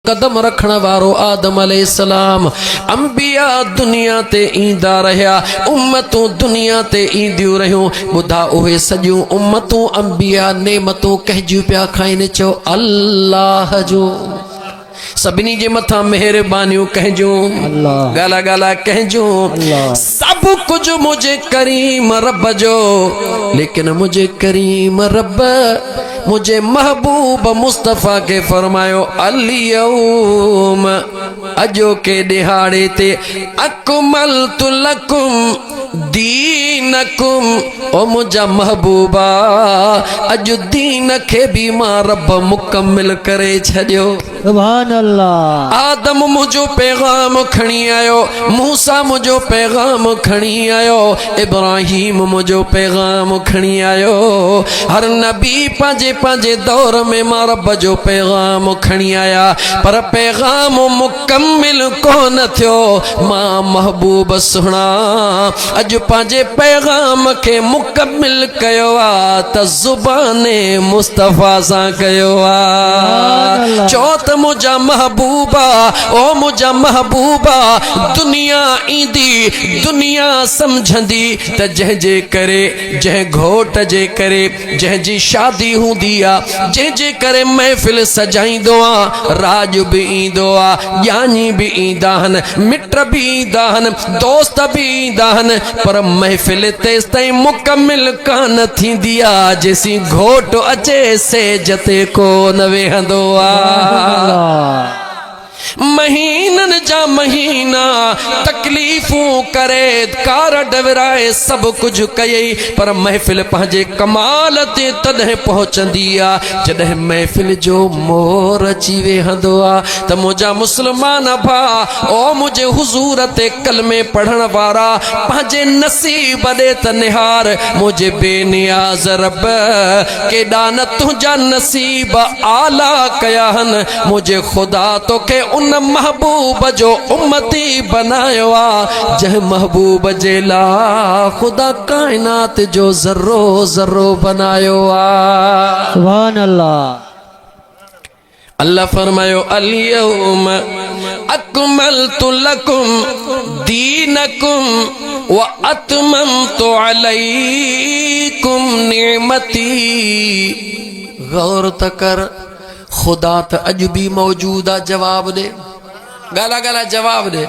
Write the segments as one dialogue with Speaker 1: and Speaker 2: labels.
Speaker 1: कदम रखण वारो आदम अलैहिस्सलाम। अंबिया दुनिया ते ईंदा रहिया, उम्मतूं दुनिया ते ईंदियूं रहियूं। ॿुधा उहे सॼियूं उम्मतूं अंबिया नेमतूं कंहिंजियूं पिया खाइनि। चओ अल्लाह जो सभिनी जे मथां मेहरबानियूं कंहिंजूं, गाला गाला कंहिंजूं। सब कुछ मुझे करीम रब जो, लेकिन मुझे करीम रब मुझे महबूब मुस्तफ़ा के फरमायो अलियौम अजो के दिहाड़े ते अकमलतु लकुम दीनकुम। ओ मुझा महबूबा अज दीन के भी मां रब मुकम्मिल करे छॾियो।
Speaker 2: सुभान अल्लाह।
Speaker 1: आदम मुझो पैगाम खणी आयो, मूसा मुझो पैगाम खणी आयो, इब्राहिम मुझो पैगाम खणी आयो। हर नबी पंहिंजे पंहिंजे दौर में मां रब जो पैगाम खणी आया, पर पैगाम मुकम्मिल कोन थियो। मां महबूब सुहिणा अज पंहिंजे पैगाम के मुकम्मिल कयो आ त ज़ुबाने मुस्तफ़ा सां कयो आ। चो त मुझा महबूबा, ओ मुझा महबूबा दुनिया ईंदी दुनिया समझंदी त जंहिंजे करे जंहिं घोट जे करे जंहिंजी शादी हूंदी आ, जंहिंजे करे महफ़िल सजाईंदो आ, राज भी ईंदो आ, ज्ञानी भी ईंदा आहिनि, मिट भी ईंदा आहिनि, दोस्त भी ईंदा आहिनि, पर महफ़िल तेसि ताईं मुकम्मिल कान थींदी आ जेसीं घोट अचे सेज ते कोन वेहंदो आ। महीनन जा महीना तकलीफ़ूं करे कार डवराए सब कुछ कयई, पर महफ़िल पंहिंजे कमाल ते तॾहिं पहुचंदी आ जॾहिं महफ़िल जो मोर अची वेहंदो आ। त मुंहिंजा मुस्लमान भा, ओ मुंहिंजे हुज़ूर ते कलमे पढ़ण वारा, पंहिंजे नसीब ॾे त निहार। मुंहिंजे बेनियाज़ रब केॾा न तुंहिंजा नसीब आला कया आहिनि। मुंहिंजे ख़ुदा तोखे उन महबूब जो उम्मती बनायो आ जंहिं महबूब जे ला खुदा कायनात जो ज़र्रो ज़र्रो बनायो आ।
Speaker 2: सुभान अल्लाह।
Speaker 1: अल्लाह फरमायो अलियौम अकमलतु लकुम दीनकुम व अतममतु अलैकुम निअमती। गौर तकर, खुदा त अज भी मौजूद आ, जवाब दे, गाला गाला जवाब दे।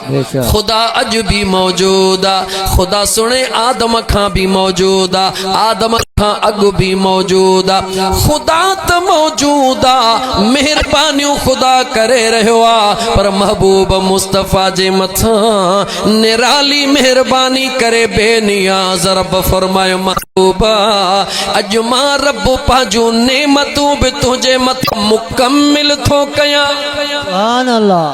Speaker 1: खुदा अज भी मौजूद आ, खुदा सुने आदम खां भी मौजूद आ, आदम खां अगु भी मौजूद आ। खुदा त मौजूद आ, मेहरबानियूं खुदा करे रहियो आ, पर महबूब मुस्तफ़ा जे मथां निराली मेहरबानी करे बेनियाज़ रब फरमायो महबूबा अज मां रब पंहिंजूं नेमतूं भी तुंहिंजे मथां मुकम्मिल थो कयां।
Speaker 2: सुभान अल्लाह।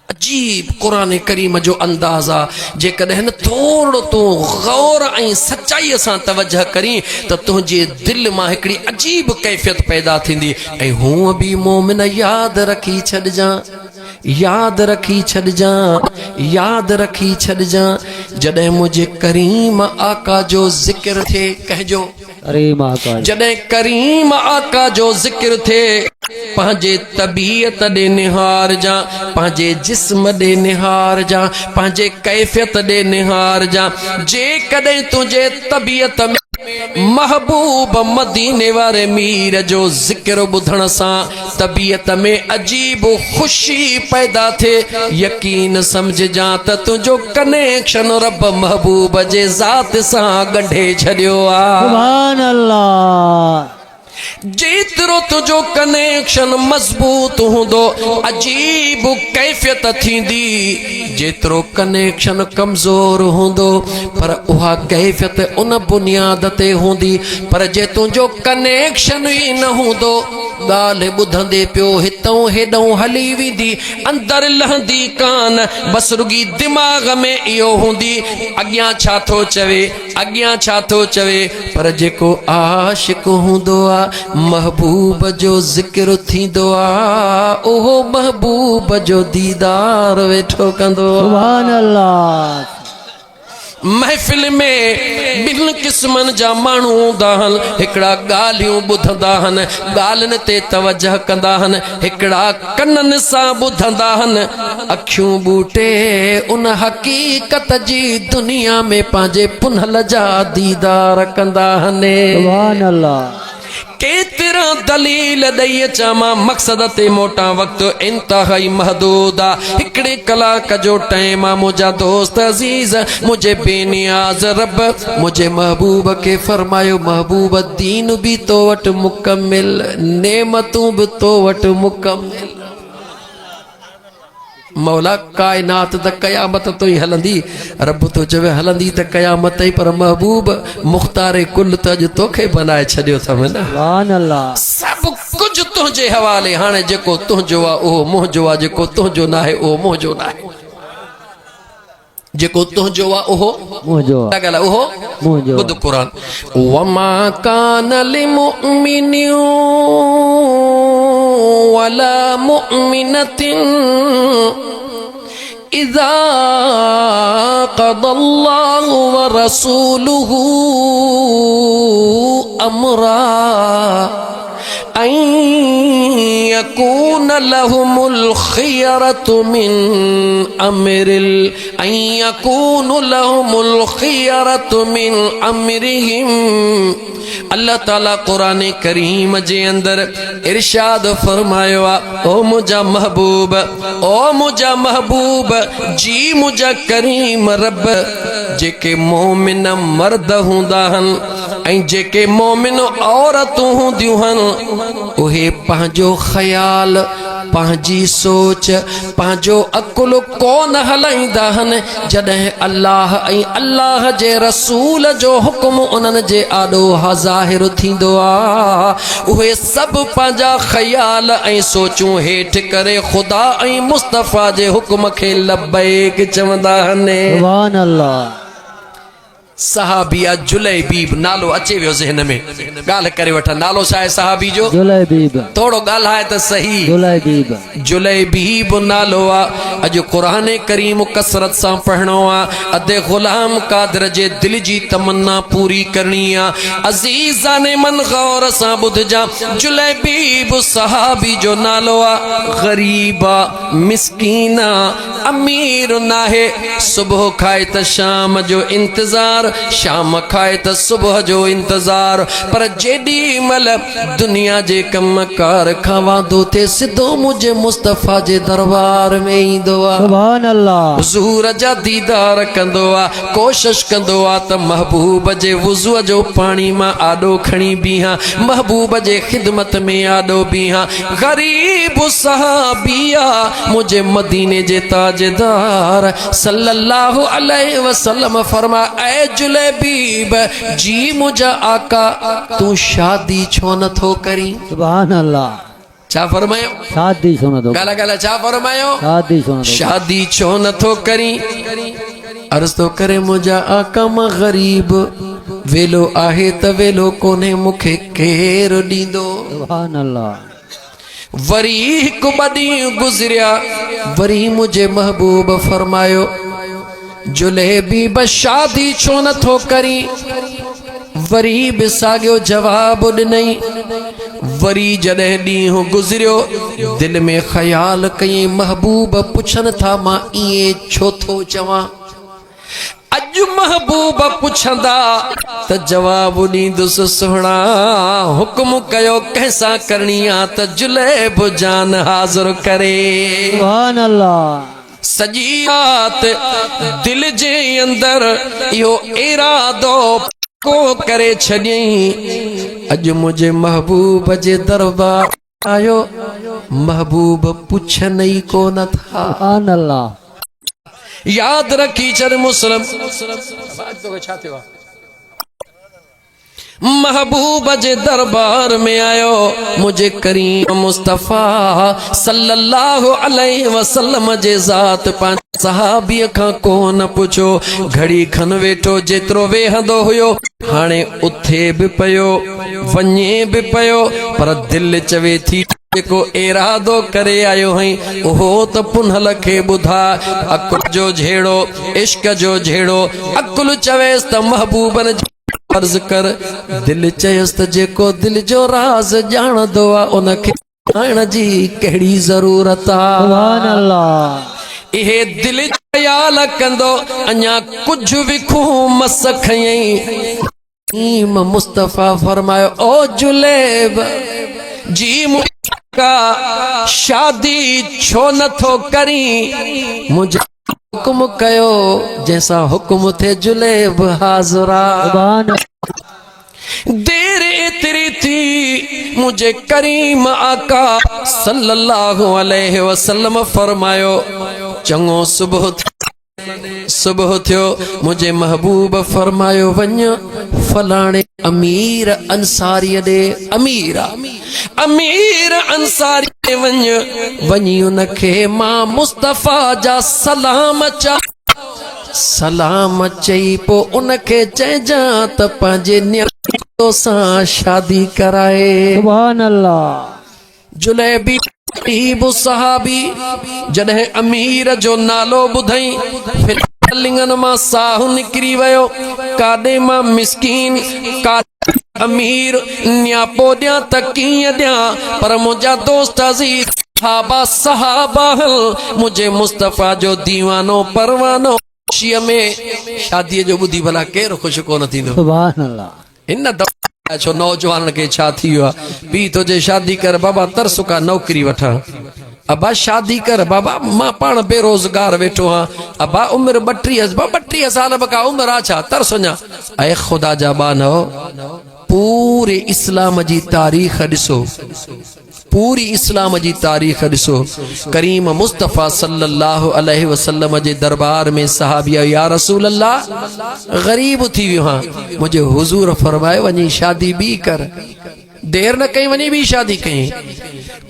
Speaker 1: अजीब कुरान करीम जो अंदाज़ा जेकॾहिं न थोरो तूं गौर ऐं सचाईअ सां तवजह करी त तुंहिंजे दिलि मां हिकिड़ी अजीब कैफ़ियत पैदा थींदी। ऐं हूअं बि मोमिन यादि रखी छॾिजां, यादि रखी छॾिजां, यादि रखी छॾिजां, जॾहिं मुंहिंजे करीम आका जो ज़िक्र थिए, कहजो
Speaker 2: करीम आका,
Speaker 1: जॾहिं करीम आका जो ज़िक्र थिए, पंहिंजे तबीयत ॾे निहार जा, पंहिंजे जिस्म ॾे निहार जा, पंहिंजे कैफ़ियत ॾे निहार जा। जेकॾहिं तुंहिंजे तबीयत में महबूब मदीने वारे मीर जो ज़िक्र ॿुधण सां तबीयत में अजीब ख़ुशी पैदा थिए, यकीन समझजां त तुंहिंजो कनेक्शन रब महबूब जे ज़ात सां ॻंढे छॾियो आ।
Speaker 2: सुभान अल्लाह।
Speaker 1: जेतिरो तुंहिंजो कनेक्शन मज़बूत हूंदो अजीब कैफ़ियत थींदी, जेतिरो कनेक्शन कमज़ोर हूंदो पर उहा कैफ़ियत उन बुनियाद ते हूंदी। पर जे तुंहिंजो कनेक्शन ई न हूंदो, ॻाल्हि ॿुधंदे पियो हितों हेॾों हली वेंदी, अंदरि लहंदी कान, बसि रुगी दिमाग़ में इहो हूंदी अॻियां छा थो चवे, अॻियां छा थो चवे। पर जेको आशिक़ हूंदो आ, महबूब जो ज़िक्र थींदो आ, ओहो महबूब जो दीदार वेठो कंदो।
Speaker 2: सुभान अल्लाह।
Speaker 1: महफिल में बिन किस्मन जा माण्हू हूंदा आहिनि हिकिड़ा ॻाल्हियूं ॿुधंदा आहिनि ॻाल्हियुनि ते तवजह कंदा आहिनि हिकिड़ा कननि सां ॿुधंदा आहिनि अखियूं ॿूटे उन हक़ीक़त जी दुनिया में पंहिंजे पुनल जा दीदार कंदा आहिनि
Speaker 2: सुभान अल्लाह
Speaker 1: केतिरा दलील ॾेई अचां मां मक़सद ते मोटा वक़्त इंतहाई महदूद आहे हिकिड़े कलाक जो टाइम आहे मुंहिंजा दोस्त अज़ीज़ मुंहिंजे बेनियाज़ रब मुंहिंजे महबूब खे फरमायो महबूब दीन बि तो वटि मुकमिल नेमतूं बि तो वटि मुकमिल मौला कायनात त क़यामत तो ही हलंदी रब तो चवे हलंदी त क़यामत ही पर महबूब मुख्तार कुल त अॼु तोखे बनाए छॾियो अथव न
Speaker 2: सुभान अल्लाह
Speaker 1: सब कुछ तुंहिंजे हवाले हाणे जेको तुंहिंजो आहे उहो मुंहिंजो आहे जेको तुंहिंजो न आहे उहो मुंहिंजो न आहे जेको तुंहिंजो आहे उहो
Speaker 2: मुंहिंजो आहे।
Speaker 1: ॻाल्हि उहो
Speaker 2: मुंहिंजो
Speaker 1: ॿुध क़ुर वमा कान लिमुमिनिन वला मुमिनतिन इज़ा क़दल्लाहु व रसूलुहु अमरा अन यकून लहुमुल खियरतु मिन अमरिल अन यकून लहुमुल खियरतु मिन अमरिहिम अल्लाह ताला कुरान करीम जे अंदर इरशाद फरमायो आहे ओ मुंहिंजा महबूब जी मुंहिंजा करीम रब जेके मोमिन मर्द हूंदा आहिनि ऐं जेके मोमिन औरतूं हूंदियूं आहिनि उहे पंहिंजो ख़्याल पंहिंजी सोच पंहिंजो अकुल कोन हलाईंदा आहिनि जॾहिं अल्लाह ऐं अल्लाह जे रसूल जो हुक्म उन्हनि जे आॾो ज़ाहिर थींदो आहे उहे सभु पंहिंजा ख़्याल ऐं सोचूं हेठि करे ख़ुदा ऐं मुस्तफ़ा जे हुक्म खे लब्बैक चवंदा आहिनि
Speaker 2: सुभान अल्लाह
Speaker 1: सहाबिया जुलैबीब नालो अचे वियो ज़हन में ॻाल्हि करे वठां नालो छा आहे सहाबी जो
Speaker 2: जुलैबीब
Speaker 1: थोड़ो ॻाल्हाए त सही जुलैबीब नालो आहे अॼु क़ुरान करीम कसरत सां पढ़णो आहे अदे ग़ुलाम कादिर जे दिल जी तमन्ना पूरी करणी आहे अज़ीज़ाने मन गौर सां ॿुधजां जुलैबीब सहाबी जो नालो आहे ग़रीब आहे मिस्कीन आहे अमीर नाहे सुबुह खाए त शाम जो इंतज़ार शाम खाए त सुबुह जो इंतजार पर जेॾी महिल दुनिया जे कम कार खां वांदो थिए सिधो मुंहिंजे मुस्तफ़ा जे दरबार में ईंदो आहे
Speaker 2: सुभान अल्लाह
Speaker 1: हुज़ूर जा दीदार कंदो आहे कोशिश कंदो आहे त महबूब जे वुज़ूअ जो पाणी मां आॾो खणी बीहां महबूब जे ख़िदमत में आॾो बीहां ग़रीब सहाबिया मुंहिंजे मदीने जे ताजदार सल्लल्लाहु अलैहि वसल्लम फरमा ऐ जुलैबीब जी मुंहिंजा आका तू शादी छो नथो करी
Speaker 2: सुभान अल्लाह
Speaker 1: छा फरमायो
Speaker 2: शादी छो नथो
Speaker 1: गाला छा फरमायो
Speaker 2: शादी छो
Speaker 1: शादी छो
Speaker 2: नथो
Speaker 1: नथो करी अर्ज़ तो करे मुंहिंजा आका मां ग़रीब वेलो आहे त वेलो कोन्हे मूंखे केरु ॾींदो
Speaker 2: सुभान अल्लाह
Speaker 1: वरी हिकु ॿ ॾींहं गुज़रिया वरी मुंहिंजे महबूब फरमायो जुलैबीब शादी छो नथो करी वरी बि साॻियो जवाब ॾिनई वरी जॾहिं ॾींहुं गुज़रियो दिल में ख़्याल कई महबूब पुछनि था मां ईअं छो थो चवां अॼु महबूब पुछंदा त जवाब ॾींदुसि सुहिणा हुक्म कयो कंहिंसां करणी आहे त जुलैब जान हाज़िर करे
Speaker 2: सुभान अल्लाह
Speaker 1: सॼी राति दिल जे अंदर इहो इरादो को करे छॾियईं अॼु मुंहिंजे महबूब जे दरबार आयो महबूब पुछनि ई कोन था
Speaker 2: सुभान अल्लाह
Speaker 1: याद रखी छॾ मुस्लिम छा थियो महबूब जे दरबार में आयो मुझे करीम मुस्तफ़ा सल्लल्लाहु अलैहि वसल्लम जे ज़ात पांच सहाबी खां कोन पुछो घड़ी खन वेठो जेतिरो वेहंदो हुयो हाणे उथे भी पयो वञे भी पयो पर दिल चवे थी जेको इरादो करे आयो हई ओहो त पुनहल खे ॿुधा अकुल जो झेड़ो इश्क जो झेड़ो अकुल चवेस त महबूबन अर्ज कर दिल चयस त जेको दिल जो राज ॼाणदो आ उनखे ॼाणण जी कहिड़ी ज़रूरत आ
Speaker 2: सुभान अल्लाह
Speaker 1: इहे दिल ख्याल कंदो अञा कुझु विखू मस खयई मुस्तफ़ा फरमायो ओ जुलेब जी मुका शादी छो नथो करी मुझे हुक्म कयो जैसा हुक्म थे जुलेब हाज़रा
Speaker 2: सुभान
Speaker 1: देर एतरी थी मुझे करीम आका सल्लल्लाहु अलैहि वसल्लम फरमायो चंगो सुबह थियो मुझे महबूब फरमायो वञ फलाणे अमीर अंसारी दे अमीर अंसारी दे वञी उनखे मां मुस्तफ़ा जा सलाम चई पो उनखे चइजां त पंहिंजे न्याणो सां शादी कराए
Speaker 2: सुभान अल्लाह
Speaker 1: जुलेबी सहाबी जॾहिं अमीर जो नालो ॿुधई फिर लिंगन मां साहु निकिरी वियो काॾे मां मिसकीन काॾे अमीर न्यापो ॾियां त कीअं ॾियां पर मुंहिंजा दोस्त अज़ीज़ सहाबा हल मुंहिंजे मुस्तफ़ा जो दीवानो परवानो ख़ुशीअ में शादीअ जो ॿुधी भला केरु ख़ुशि कोन थींदो
Speaker 2: सुभान अल्लाह
Speaker 1: हिन दफ़ा छो नौजवान खे छा थी वियो आहे पीउ तुंहिंजे शादी कर बाबा तरस का नौकरी वठां अबा शादी कर बाबा मां पाण बेरोज़गार वेठो आहियां अबा उमिरि 32 साल बका उमिरि आहे छा तरस वञा ऐं ख़ुदा जा बानो पूरे इस्लाम जी तारीख़ ॾिसो पूरी इस्लाम जी तारीख़ ॾिसो करीम मुस्तफ़ा सल्लल्लाहु अलैहि वसल्लम जे दरबार में सहाबिया या रसूल अल्लाह गरीब थी वियो हां मुझे हुजूर फरमायो वञी शादी बि कर देर न कई वञी बि शादी कई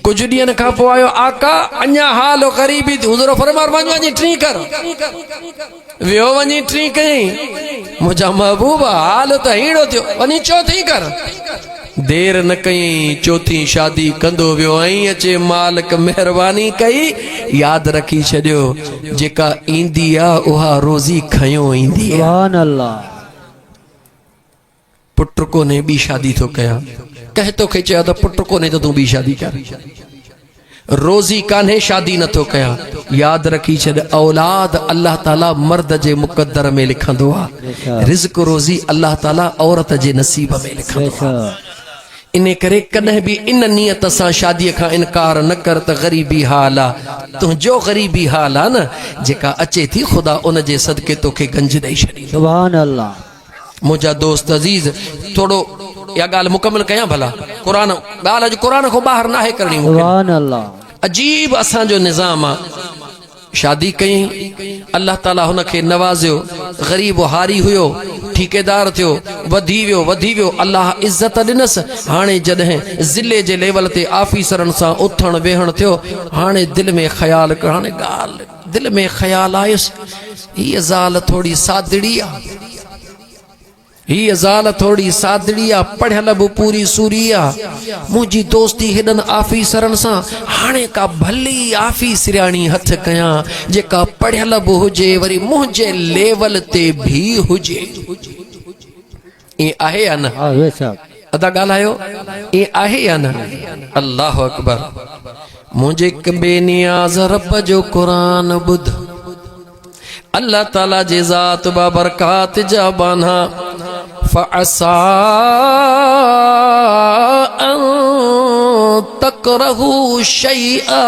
Speaker 1: कुछ ॾींहंनि खां पोइ आयो आका अञा हाल गरीबी हुजूर फरमायो वञी टी कर वियो वञी टी कई मुंहिंजा महबूब हाल त अहिड़ो थियो वञी चौथी कर देर न कई चौथी शादी कंदो वियो ऐं अचे मालिक महिरबानी कई याद रखी छॾियो जेका ईंदी आहे उहा रोज़ी खयो ईंदी आहे
Speaker 2: सुभान अल्लाह
Speaker 1: पुट कोने ॿी शादी थो कयां कंहिं तोखे चयो त पुट कोने त तूं ॿी शादी कर रोज़ी कान्हे शादी नथो कयां याद रखी छॾ औलाद अल्लाह ताला मर्द जे मुक़द्दर में लिखंदो आहे रिज़्क रोज़ी अल्लाह ताला औरत जे नसीब में लिखंदो आहे इन करे कॾहिं बि इन नियत सां शादीअ खां इनकार न कर त ग़रीबी हाल आहे तुंहिंजो ग़रीबी हाल आहे न जेका अचे थी ख़ुदा उन जे सदके तोखे गंज ॾेई छॾी
Speaker 2: सुभान अल्लाह
Speaker 1: मुंहिंजा दोस्त अज़ीज़ थोरो इहा ॻाल्हि मुकमल कयां भला क़ुरान ॻाल्हि अॼु क़ुरान खां ॿाहिरि नाहे करणी
Speaker 2: सुभान अल्लाह
Speaker 1: अजीब असांजो निज़ाम आहे शादी कई अल्लाह ताला हुनखे नवाज़ियो ग़रीब हारी हुयो ठेकेदार थियो वधी वियो अल्लाह इज़त ॾिनसि हाणे जॾहिं ज़िले जे लेवल ते ऑफिसरनि सां उथण वेहण थियो हाणे दिलि में ख़्यालु हाणे ॻाल्हि दिलि में ख़्यालु आयुसि हीअ ज़ाल थोरी सादड़ी आहे हीअ ज़ाल थोरी सादड़ी आहे पढ़ियल बि पूरी सूरी आहे मुंहिंजी दोस्ती हेॾनि ऑफिसरनि सां हाणे का भली ऑफिसरियाणी हथ कयां जेका पढ़ियल बि हुजे वरी मुंहिंजे लेवल ते बि हुजे ईअं आहे या न अदा ॻाल्हायो ईअं आहे या न अल्लाह अकबर मुंहिंजे बेनियाज़ रब जो क़ुरान ॿुध अल्लाह ताला जे ज़ात बाबरकात जा बाना फ़असा अन तकरहू शैआ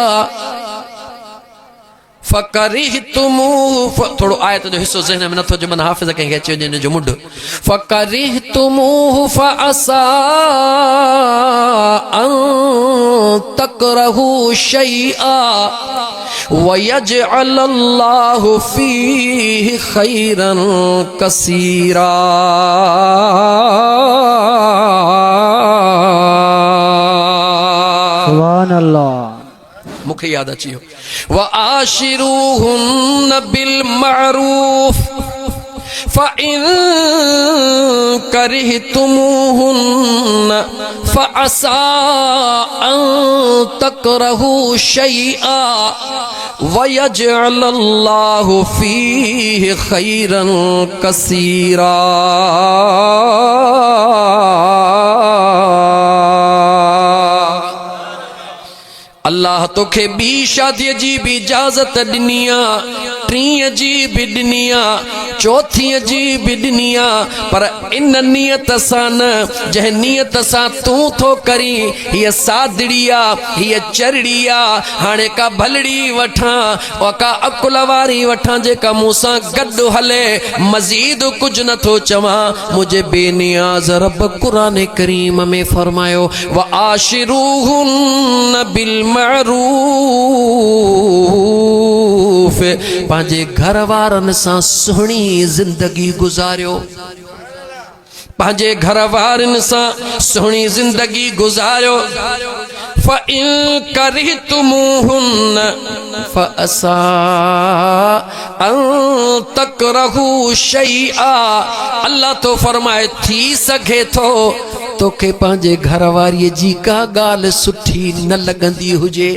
Speaker 1: फ़करिहतुमूहु थोड़ो आयत जो हिस्सो ज़हन में नथो जो मन हाफ़िज़ कंहिंखे अची वञे हिन जो मुंड फ़करिहतुमूहु फ़असा अन तकरहू शैआ वयजअल अल्लाहु फ़ीहि ख़ैरन कसीरा
Speaker 2: सुभान अल्लाह
Speaker 1: मुखे याद अची वियो व आशिरूहुन बिल मारूफ फ़इन करिहतुमूहुन्न फ़असा अन तकरहू शैआ वयजअलल्लाहु फ़ीहि खैरन कसीरा। अल्लाह तोखे बी शादी जी भी इजाजत ॾिनिया, टीं जी भी ॾिनिया, चौथी जी भी ॾिनिया, पर इन नियत सां न जंहिं नियत सां तूं थो करी। हीअ सादड़िया, हीअ चरड़िया, हाणे का भलड़ी वठां और का अकुल वारी वठां जेका मूंसां गॾु हले, मज़ीद कुझु नथो चवां। मुंहिंजे बेनियाज़ रब क़ुरान करीम में फरमायो व आशिरूहुन्न बिल मारूफ, पंहिंजे घर वारनि सां सुहिणी जिंदगी गुज़ारियो, पंहिंजे घर वारनि सां सुहिणी जिंदगी गुज़ारियो। फ़इन करिहतुमूहुन्न फ़असा अन तकरहू शैआ। अल्लाह तो फरमाए थी सघे थो तोखे पंहिंजे घर वारीअ जी का ॻाल्हि सुठी न लॻंदी हुजे,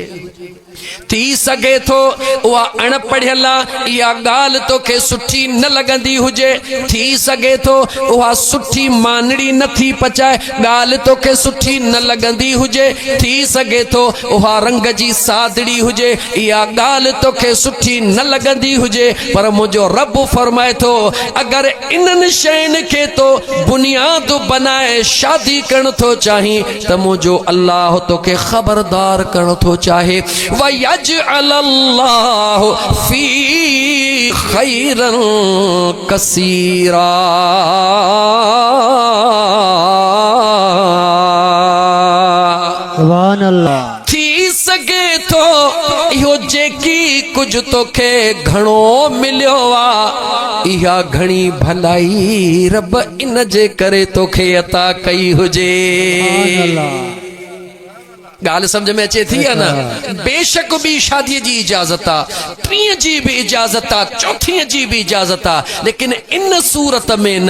Speaker 1: थी सघे थो उहा अणपढ़ियल इहा ॻाल्हि तोखे सुठी न लॻंदी हुजे, थी सघे थो उहा सुठी मानड़ी नथी पचाए ॻाल्हि तोखे सुठी न लॻंदी हुजे, थी सघे थो उहा रंग जी सादड़ी हुजे, इहा ॻाल्हि तोखे सुठी न लॻंदी हुजे, पर मुंहिंजो रब फरमाए थो अगरि इन्हनि शयुनि खे तो बुनियाद बनाए शादी करण थो चाहीं त मुंहिंजो अल्लाह तोखे ख़बरदार करण थो चाहे। वयजअलल्लाहु फी खैरन कसीरा।
Speaker 2: सुभान अल्लाह।
Speaker 1: थी सघे थो इहो जेकी कुझु तोखे घणो मिलियो आहे, इहा घणी भलाई रब इन जे करे तोखे अता कई हुजे।
Speaker 2: सुभान अल्लाह।
Speaker 1: गाल समझ में अचे थी या न? बेशक भी शादी जी इजाजत आ, टीं जी भी इजाजत आ, चौथी जी भी इजाजत आ, लेकिन इन सूरत में न,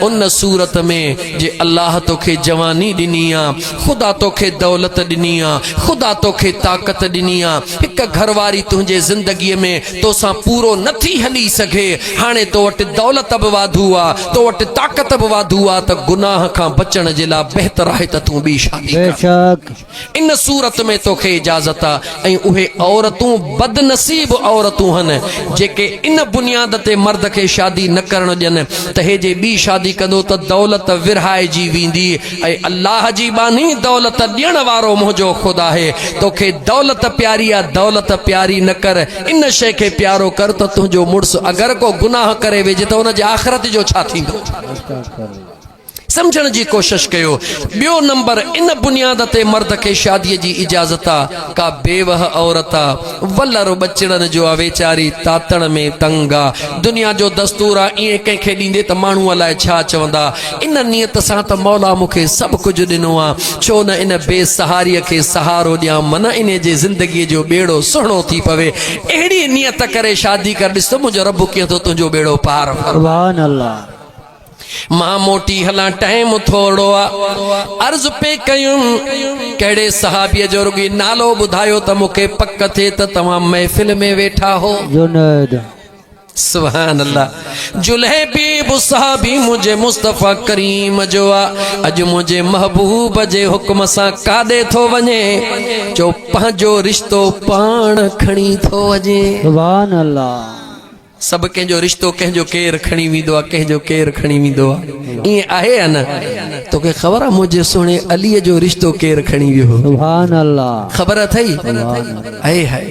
Speaker 1: उन सूरत में जे अल्लाह तोखे जवानी ॾिनी आ, खुदा तोखे दौलत ॾिनी आ, खुदा तोखे ताकत ॾिनी आ, हिक घरवारी तुंहिंजे ज़िंदगीअ में तोसां पूरो नथी हली सघे, हाणे तो वटि दौलत बि वाधू आ, तो वटि ताकत बि वाधू आ, त गुनाह खां बचण जे लाइ बहितर आहे त तूं ॿी शादी कर। इन सूरत में तोखे इजाजत आ। ऐं उहे औरतूं बदनसीब औरतूं हन जेके इन बुनियाद ते मर्द खे शादी न करण ॾियनि त हे जे ॿी शादी कंदो त दौलत विरहाइजी वेंदी। ऐं अल्लाह जी बानी दौलत ॾियण वारो मुंहिंजो ख़ुदा आहे। तोखे दौलत प्यारी आहे, दौलत प्यारी न कर, इन शइ खे प्यारो कर त तुंहिंजो मुड़ुसु अगरि को गुनाह करे वेझे त हुन जे आख़िरत जो छा थींदो, समझण जी कोशिश कयो। ॿियो नंबर, इन बुनियाद ते मर्द खे शादीअ जी इजाज़त आ। का बेवह औरत आ, वलर बचड़नि जो आ, वेचारी तातण में तंग आ, दुनिया जो दस्तूर आ, ईअं कंहिंखे ॾींदे त माण्हू अलाए छा चवंदा। इन नियत सां त मौला मूंखे सभु कुझु ॾिनो आ, छो न इन बेसहारीअ खे सहारो ॾियां, मन इन जे ज़िंदगीअ जो बेड़ो सुहिणो थी पवे। अहिड़ी नियत करे शादी कर, ॾिस त मुंहिंजो रब कीअं थो तुंहिंजो बेड़ो पार।
Speaker 2: सुभान अल्लाह।
Speaker 1: मां मोटी हलां, टाइम थोड़ो आ। अर्ज़ पे कयूं कहिड़े सहाबीअ जो रुॻी नालो ॿुधायो त मूंखे पक थिए त तव्हां महफ़िल में वेठा हो।
Speaker 2: जुनैद।
Speaker 1: सुभान अल्लाह। जुलैबीब सहाबी मुझे मुस्तफ़ा करीम जो आ। अॼु मुंहिंजे महबूब जे हुक्म सां काॾे थो वञे, जो पंहिंजो रिश्तो पाण खणी थो वञे।
Speaker 2: सुभान अल्लाह।
Speaker 1: सभु कंहिंजो रिश्तो कंहिंजो केरु खणी वेंदो आहे, कंहिंजो केरु खणी वेंदो आहे, ईअं आहे या न? तोखे ख़बर आहे मुंहिंजे सुहिणे अलीअ जो रिश्तो केरु खणी वियो?
Speaker 2: सुभान अल्लाह।
Speaker 1: ख़बर अथई? आहे हाय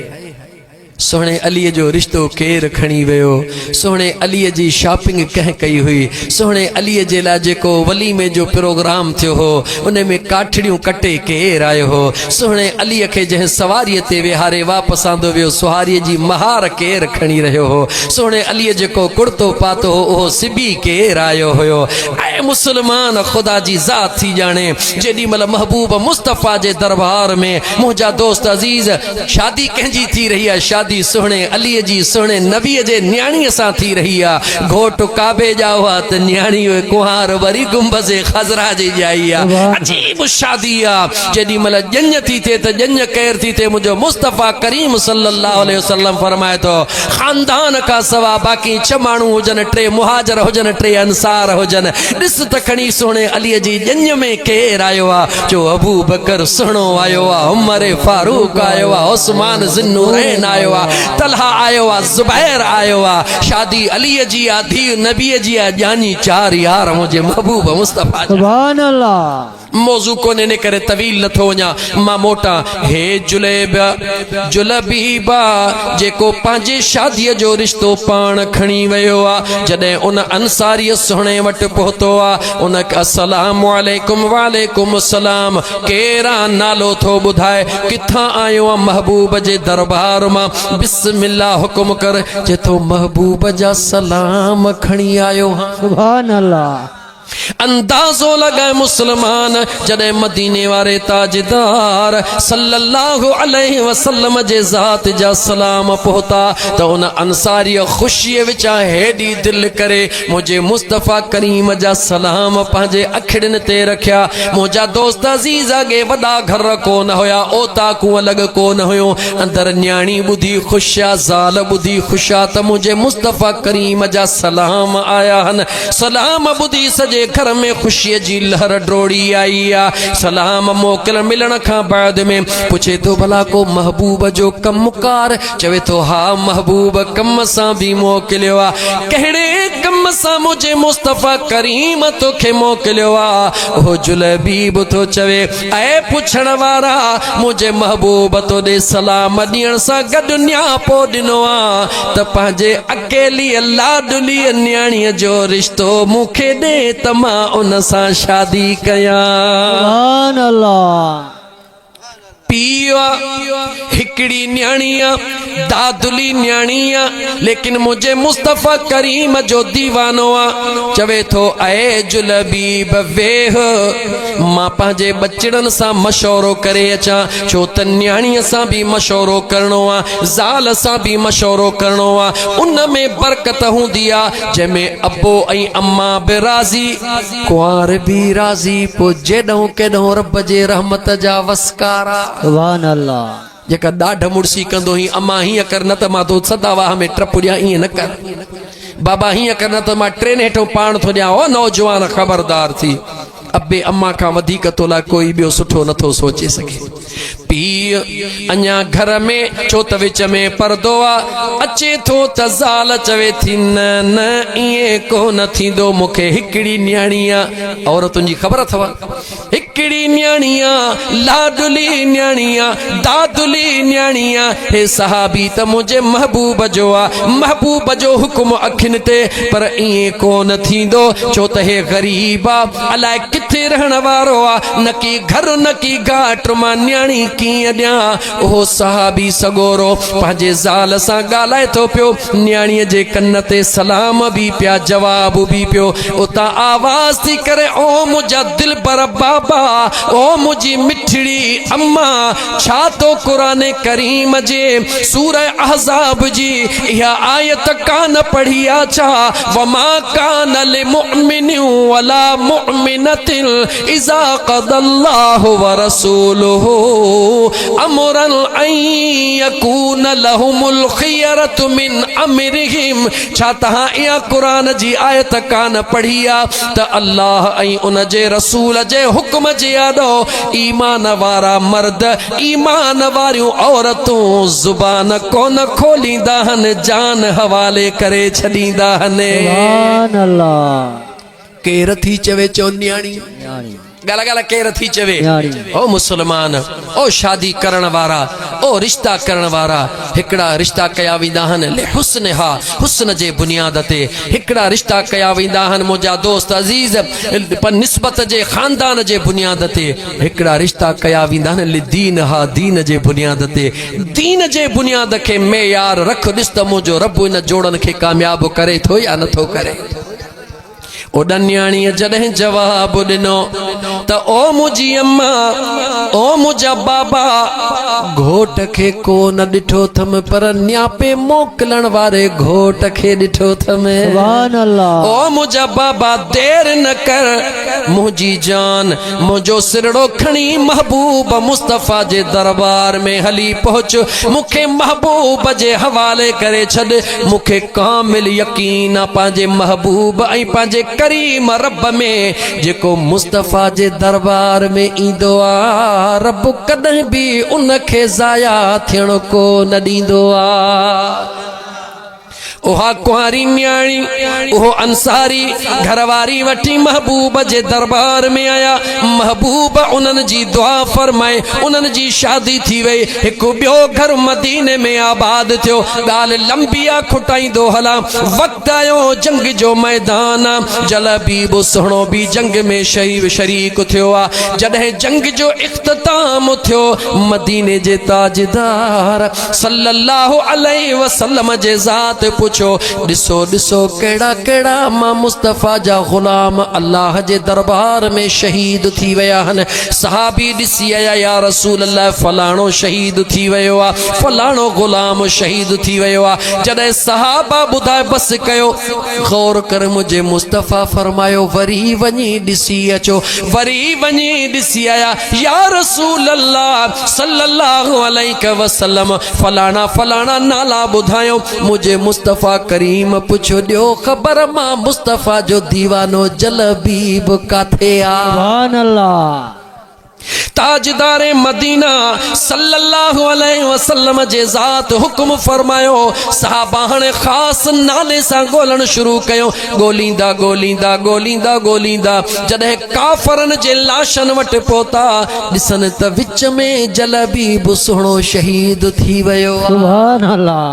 Speaker 1: सुहिणे अलीअ जो रिश्तो केरु खणी वियो? सुहिणे अलीअ जी शॉपिंग कंहिं कई हुई? सुहिणे अलीअ जे लाइ जेको वलीमे जो प्रोग्राम थियो हो उन में काठड़ियूं कटे केरु आयो हो? सुहिणे अलीअ खे जंहिं सवारीअ ते विहारे वापसि आंदो वियो, सुहारीअ जी महार केरु खणी रहियो हो? सुहिणे अलीअ जेको कुर्तो पातो हो उहो सिबी केरु आयो हुयो? ऐं मुस्लमान ख़ुदा जी ज़ात थी ॼाणे, जेॾी महिल महबूब मुस्तफ़ा जे दरबार में मुंहिंजा दोस्त अज़ीज़ शादी कंहिंजी थी रही आहे, शादी शादी सुहिणे अलीअ जी सुहिणे नबीअ जे न्याणीअ सां थी रही आहे। घोट काबे जा हुआ त न्याणी कुंहार वरी गुंबज़ ख़ज़रा जी ॼाई आहे। अजीब शादी आहे। जेॾी महिल ॼञ थी थिए त ॼञ केर थी थिए मुंहिंजो मुस्तफ़ा करीम सल्लल्लाहु अलैहि वसल्लम फरमाए थो ख़ानदान खां सवा बाक़ी 6 माण्हू हुजनि, 3 मुहाजिर हुजनि, 3 अंसार हुजनि। ॾिस त खणी सुहिणे अलीअ जी ॼञ में केरु आयो आहे? जो अबू बकर सुहिणो आयो आहे, उमर फारूक आयो आहे, उस्मान ज़ुन्नूरैन आयो आहे, तलहा आयो आहे, ज़ुबैर आयो आहे। शादी अलीअ जी आहे, धीउ नबीअ जी आहे, ॼाणी 4 यार मुंहिंजे महबूब मुस्तफ़ा।
Speaker 2: सुभान अल्लाह।
Speaker 1: मौज़ू कोने ने करे तवील नथो वञा, मां मोटा। हे जुलबीबा जेको पंहिंजे शादीअ जो रिश्तो पाण खणी वियो आहे, जॾहिं उन अंसारीअ सुहिणे वटि पहुतो आहे, उन अस्सलाम वालेकुम वालेकुम सलाम, केरा नालो थो ॿुधाए, किथां आयो आहे? महबूब जे दरबार मां। बिस्मिल्लाह हुकुम कर। जे तो महबूब जा सलाम खणी आयो हां।
Speaker 2: सुभान अल्लाह।
Speaker 1: अंदाज़ो लगाए मुसलमान जॾहिं मदीने वारे ताजदार सल्लल्लाहु अलैहि वसल्लम जे ज़ात जा सलाम पहुता त उन अंसारी ख़ुशीअ विचां हेॾी दिलि करे मुंहिंजे मुस्तफ़ा करीम जा सलाम पंहिंजे अखिड़ियुनि ते रखिया। मुंहिंजा दोस्त अज़ीज़ अॻे वॾा घर कोन हुया, ओताकू अलॻि कोन हुयो। अंदरि न्याणी ॿुधी ख़ुशा, ज़ाल ॿुधी ख़ुशा त मुंहिंजे मुस्तफ़ा करीम जा सलाम आया आहिनि। सलाम ॿुधी सॼे घर में खुशीअ जी लहर डोड़ी आई आहे। सलाम मोकिल मिलण खां बाद में पुछे थो भला को महबूब जो कमकार? चवे थो हा महबूब कम सां बि मोकिलियो आहे। कहिड़े कम सां मुंहिंजे मुस्तफ़ा करीम तोखे मोकिलियो आहे? ओ जुलबीब थो चवे ऐं पुछण वारा मुंहिंजे महबूब तोॾे सलाम ॾियण सां गॾु न्यापो ॾिनो आहे त पंहिंजे अकेली लाडली न्याणीअ जो रिश्तो मूंखे ॾे त मां उन सां शादी कयां।
Speaker 2: सुभान अल्लाह।
Speaker 1: पीवा हिकड़ी न्याणिया दादुली न्याणिया, लेकिन मुझे मुस्तफ़ा करीम जो दीवानो आ। चवे थो ऐ जुलबीब वेह, मां पंहिंजे बचड़न सां मशवरो करे अचां, छो त न्याणीअ सां भी मशवरो करणो आ, ज़ाल सां भी मशवरो करणो आ। उन में बरकत हूंदी आ जंहिंमें अबो ऐं अम्मा बि राज़ी, कुंवार भी राज़ी, पो जेॾों केॾों रब जे रहमत जा वसकारा।
Speaker 2: सुभान अल्लाह।
Speaker 1: जेका ॾाढ मुड़सी कंदो ही अम्मा हीअं कर न त मां तो सदावाह में ट्रप ॾियां, ईअं न कर बाबा, हीअं कर न त मां ट्रेन हेठों पाण थो ॾियां। ओ नौजवान ख़बरदार थी, अबे अम्मा खां वधीक तोला कोई ॿियो सुठो नथो सोचे सघे। पीउ अञा घर में छो त विच में पर्दो आ, अचे थो त ज़ाल चवे थी न न ईअं कोन थींदो, मूंखे हिकिड़ी न्याणी आ। औरतुनि जी ख़बर अथव, हिकिड़ी न्याणी आ, लाडली न्याणी आ, दादुली न्याणी आ। हे सहाबी त मुंहिंजे महबूब जो आ, महबूब जो हुकुम अखियुनि ते, पर ईअं कोन थींदो छो त हे ग़रीब आ, अलाए किथे रहण वारो आ, न की घर न की घाट, मां न्याणी कीअं ॾियां। उहो सहाबी सगोरो पंहिंजे ज़ाल सां ॻाल्हाए थो पियो, न्याणीअ जे कन ते सलाम बि पिया, जवाब बि पियो। उतां आवाज़ थी करे ओ मुंहिंजा दिल पर बाबा, ओ मुंहिंजी मिठड़ी अम्मा, छा तो क़ुरान करीम जे सूरह अहज़ाब जी इहा आयत कान पढ़ी आ छा? वमा कान लिमुमिन वला मुमिनतिन इज़ा क़दल्लाहु व रसूलुहु अमरन अन यकून लहुमुल खियरतु मिन अमरिहिम। छा तहां इहा क़ुरान जी आयत कान पढ़ी आ त अल्लाह ऐं उन जे रसूल जे हुक्म जे आॾो ईमान वारा मर्द, ईमान वारियूं औरतूं ज़ुबान कोन खोलींदा आहिनि, जान हवाले करे छॾींदा आहिनि।
Speaker 2: सुभान अल्लाह।
Speaker 1: केर थी चवे चो न्याणी, गाला गाला केर थी चवे। ओ मुसलमान, ओ शादी करण वारा, ओ रिश्ता करण वारा, हिकड़ा रिश्ता कया वेंदा आहिनि लिहुस्नहा, हुस्न जे बुनियाद ते। हिकड़ा रिश्ता कया वेंदा आहिनि मुंहिंजा दोस्त अज़ीज़ पर निस्बत जे खानदान जे बुनियाद ते। हिकड़ा रिश्ता कया वेंदा आहिनि लिदीनहा, दीन जे बुनियाद ते। दीन जे बुनियाद खे मेयार रख, ॾिस त मुंहिंजो रब इन जोड़न खे कामयाब करे थो या नथो करे। ओॾनि न्याणीअ जॾहिं जवाब ॾिनो त ओ मुंहिंजी अम्मा, ओ मुंहिंजा बाबा, घोट खे को न ॾिठो थम पर न्यापे मोकिलण वारे घोट खे ॾिठो थम।
Speaker 2: सुभान अल्लाह।
Speaker 1: ओ मुंहिंजा बाबा देर न कर, मुंहिंजी जान मुंहिंजो सिरड़ो खणी महबूब मुस्तफ़ा जे दरबार में हली पहुच, मूंखे महबूब जे हवाले करे छॾ। मूंखे कामिल यकीन आहे पंहिंजे महबूब ऐं पंहिंजे करीम रब में, जेको मुस्तफ़ा जे दरबार में ईंदो आहे रब कॾहिं बि उनखे ज़ाया थियण को न ॾींदो आहे। उहा कुंवारी न्याणी, उहो अंसारी घरवारी वठी महबूब जे दरबार में आया। महबूब उन्हनि जी दुआ फरमाए, उन्हनि जी शादी थी वई। हिकु ॿियो घर मदीने में आबाद थियो। ॻाल्हि लंबी आहे, खुटाईंदो हलां। वक़्तु आयो जंग जो मैदान आहे। जलबीब सुहिणो बि जंग में शरीक थियो आहे। जॾहिं जंग जो इख्तिताम थियो, मदीने जे ताजदार सल्लल्लाहु अलैहि वसल्लम जे ज़ात पुछो, ॾिसो ॾिसो कहिड़ा कहिड़ा मां मुस्तफ़ा जा ग़ुलाम अल्लाह जे दरबार में शहीद थी विया आहिनि। सहाबी ॾिसी आया, या रसूल अल्लाह फलाणो शहीद थी वियो आहे, फलाणो ग़ुलाम शहीद थी वियो आहे। जॾहिं सहाबा ॿुधाए बसि कयो, गौर कर मुंहिंजे मुस्तफ़ा फरमायो वरी वञी ॾिसी अचो। वरी वञी ॾिसी आया, या रसूल अल्लाह सल्लल्लाहु अलैहि वसल्लम फलाणा फलाणा नाला ॿुधायो। मुंहिंजे मुस्तफ़ा करीम पुछो, ॾियो ख़बर मां मुस्तफ़ा जो दीवानो जलबीब काथे आ?
Speaker 2: सुभान अल्लाह।
Speaker 1: ताजदार मदीना सल्लल्लाहु अलैहि वसल्लम जे ज़ात हुक्म फरमायो, सहाबा हाणे ख़ासि नाले सां ॻोल्हण शुरू कयो। ॻोल्हींदा ॻोल्हींदा ॻोल्हींदा ॻोल्हींदा जॾहिं काफ़रनि जे लाशनि वटि पहुता, ॾिसनि त विच में जलबीब सुहिणो शहीद थी वियो।
Speaker 2: सुभान अल्लाह।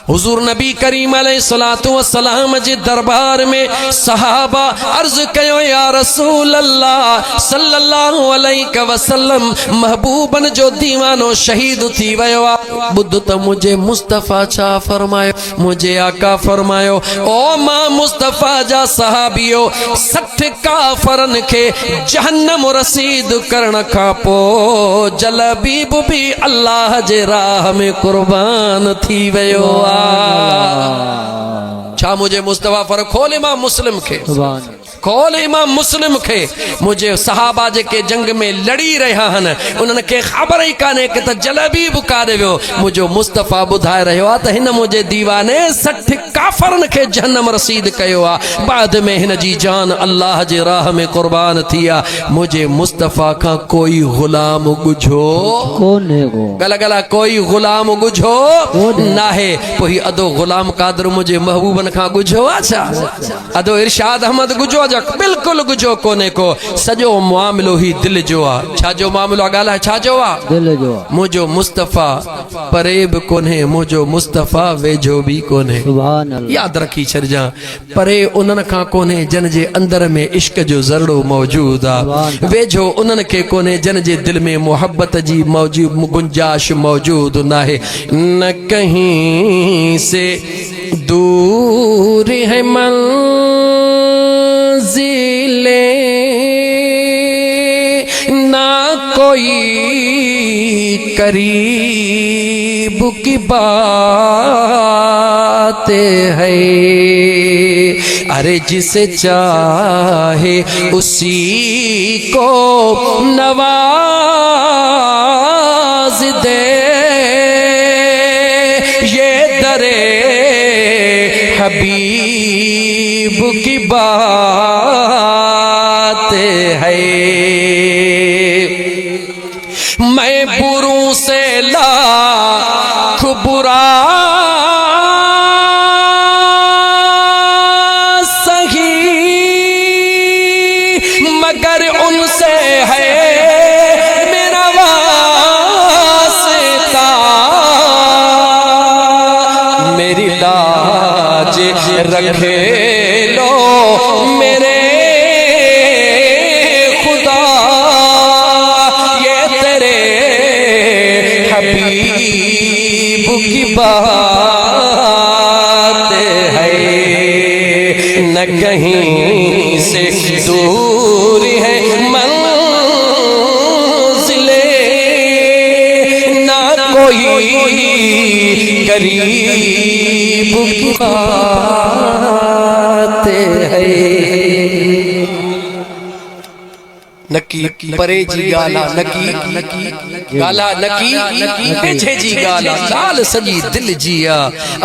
Speaker 1: हुज़ूर नबी करीम अलैहिस्सलातु वस्सलाम जे दरबार में सहाबा अर्ज़ कयो, या रसूल अल्लाह सल्लल्लाहु अलैहि वसल्लम महबूबन जो दीवानो शहीद थी वियो आहे। ॿुध त मुंहिंजे मुस्तफ़ा छा फरमायो। मुंहिंजे आका फरमायो, ओ मां मुस्तफ़ा जा सहाबियो, 60 काफ़रनि खे जहन्नम रसीद करण खां पोइ जलबीब भी अल्लाह जे राह में कुर्बान थी वियो आहे। छा मुंहिंजे मुस्तफ़ा फर्क खोल इमाम मुस्लिम खे, खोल इमाम मुस्लिम खे। मुंहिंजे सहाबा जेके जंग में लड़ी रहिया आहिनि, उन्हनि खे ख़बर ई कान्हे कि त जलबीब काॾे वियो। मुंहिंजो मुस्तफ़ा ॿुधाए रहियो आहे त हिन मुंहिंजे दीवाने 60 काफ़रनि खे जहन्नम रसीद कयो आहे। बाद में हिन जी जान अल्लाह जे राह में कुर्बान थी आहे। मुंहिंजे मुस्तफ़ा खां कोई ग़ुलाम ॻुझो
Speaker 2: कोन्हे को।
Speaker 1: गला गला कोई ग़ुलाम ॻुझो नाहे। पोइ अदो ग़ुलाम कादर मुंहिंजे महबूबन खां ॻुझो आहे छा? अदो इरशाद अहमद ॻुझो आहे? बिल्कुलु ॻुझो कोन्हे को। सॼो मामिलो ही दिलि जो आहे। छा जो मामिलो आहे? ॻाल्हाए छा जो आहे?
Speaker 2: दिलि जो।
Speaker 1: मुंहिंजो मुस्तफ़ा परे बि कोन्हे, मुंहिंजो मुस्तफ़ा वेझो बि कोन्हे।
Speaker 2: सुभान अल्लाह।
Speaker 1: यादि रखी छॾिजां, परे उन्हनि खां कोन्हे जिन जे अंदर में इश्क जो ज़रड़ो मौजूद आहे। वेझो उन्हनि खे कोन्हे जिन जे दिलि में मोहब्बत जी गुंजाइश मौजूद नाहे। न कहीं से दूर है मंज़िले, ना कोई करीब की बात है। अरे जिसे चाहे उसी को नवाज दे, ये दरे हबीब की बात है। मैं बुरों से लाख बुरा सही, मगर उनसे है मेरा वास्ता। मेरी लाज रखे लो मेरे खुदा, ये तेरे हबीब की बात है। न कहीं गरीब की खातिर है नकी परे जी गाला नकी गाला नकी पीछे जी गाला गाल सजी दिल जिया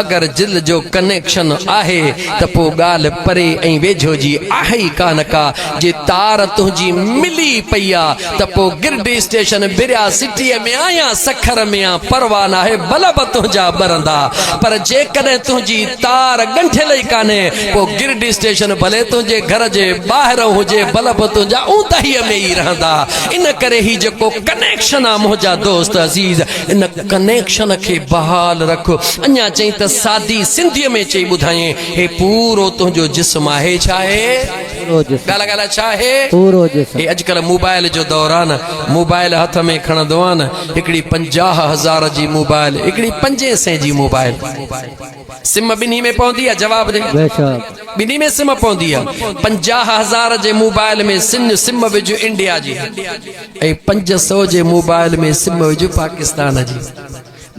Speaker 1: अगर दिल जो कनेक्शन आहे त पो गाल परे ऐं वेझो जी आहे ई कान का जे तार तुंहिंजी मिली पईया त पो गिरडी स्टेशन बिरिया सिटीअ में आया सखर में आ परवान आहे बलब तुंहिंजा बरंदा पर जेकॾहिं तुंहिंजी तार ॻंढियल ई कान्हे पो गिरडी स्टेशन भले तुंहिंजे घर जे ॿाहिरि हुजे बलब तुंहिंजा ऊंदाहीअ में ही रहंदा इन करे ही जेको कनेक्शन आ मुंहिंजा दोस्त अजीज इन कनेक्शन खे बहाल रखो अञा चई त सादी सिंधीअ में चई ॿुधाए हे पूरो तुंहिंजो जिस्म आहे छा आहे गाला गाला छा आहे
Speaker 2: पूरो जिस्म
Speaker 1: हे अॼुकल्ह मोबाइल जो दौर आहे न मोबाइल हथ में खणंदो आहे न हिकिड़ी 50,000 जी मोबाइल हिकिड़ी 500 जी मोबाइल सिम ॿिन्ही में पवंदी आहे जवाब ॾे
Speaker 2: बेशक
Speaker 1: ॿिन्ही में सिम पवंदी आहे 50,000 जे मोबाइल में सिम विझ इंडिया जी ऐं 500 जे मोबाइल में सिम विझ पाकिस्तान जी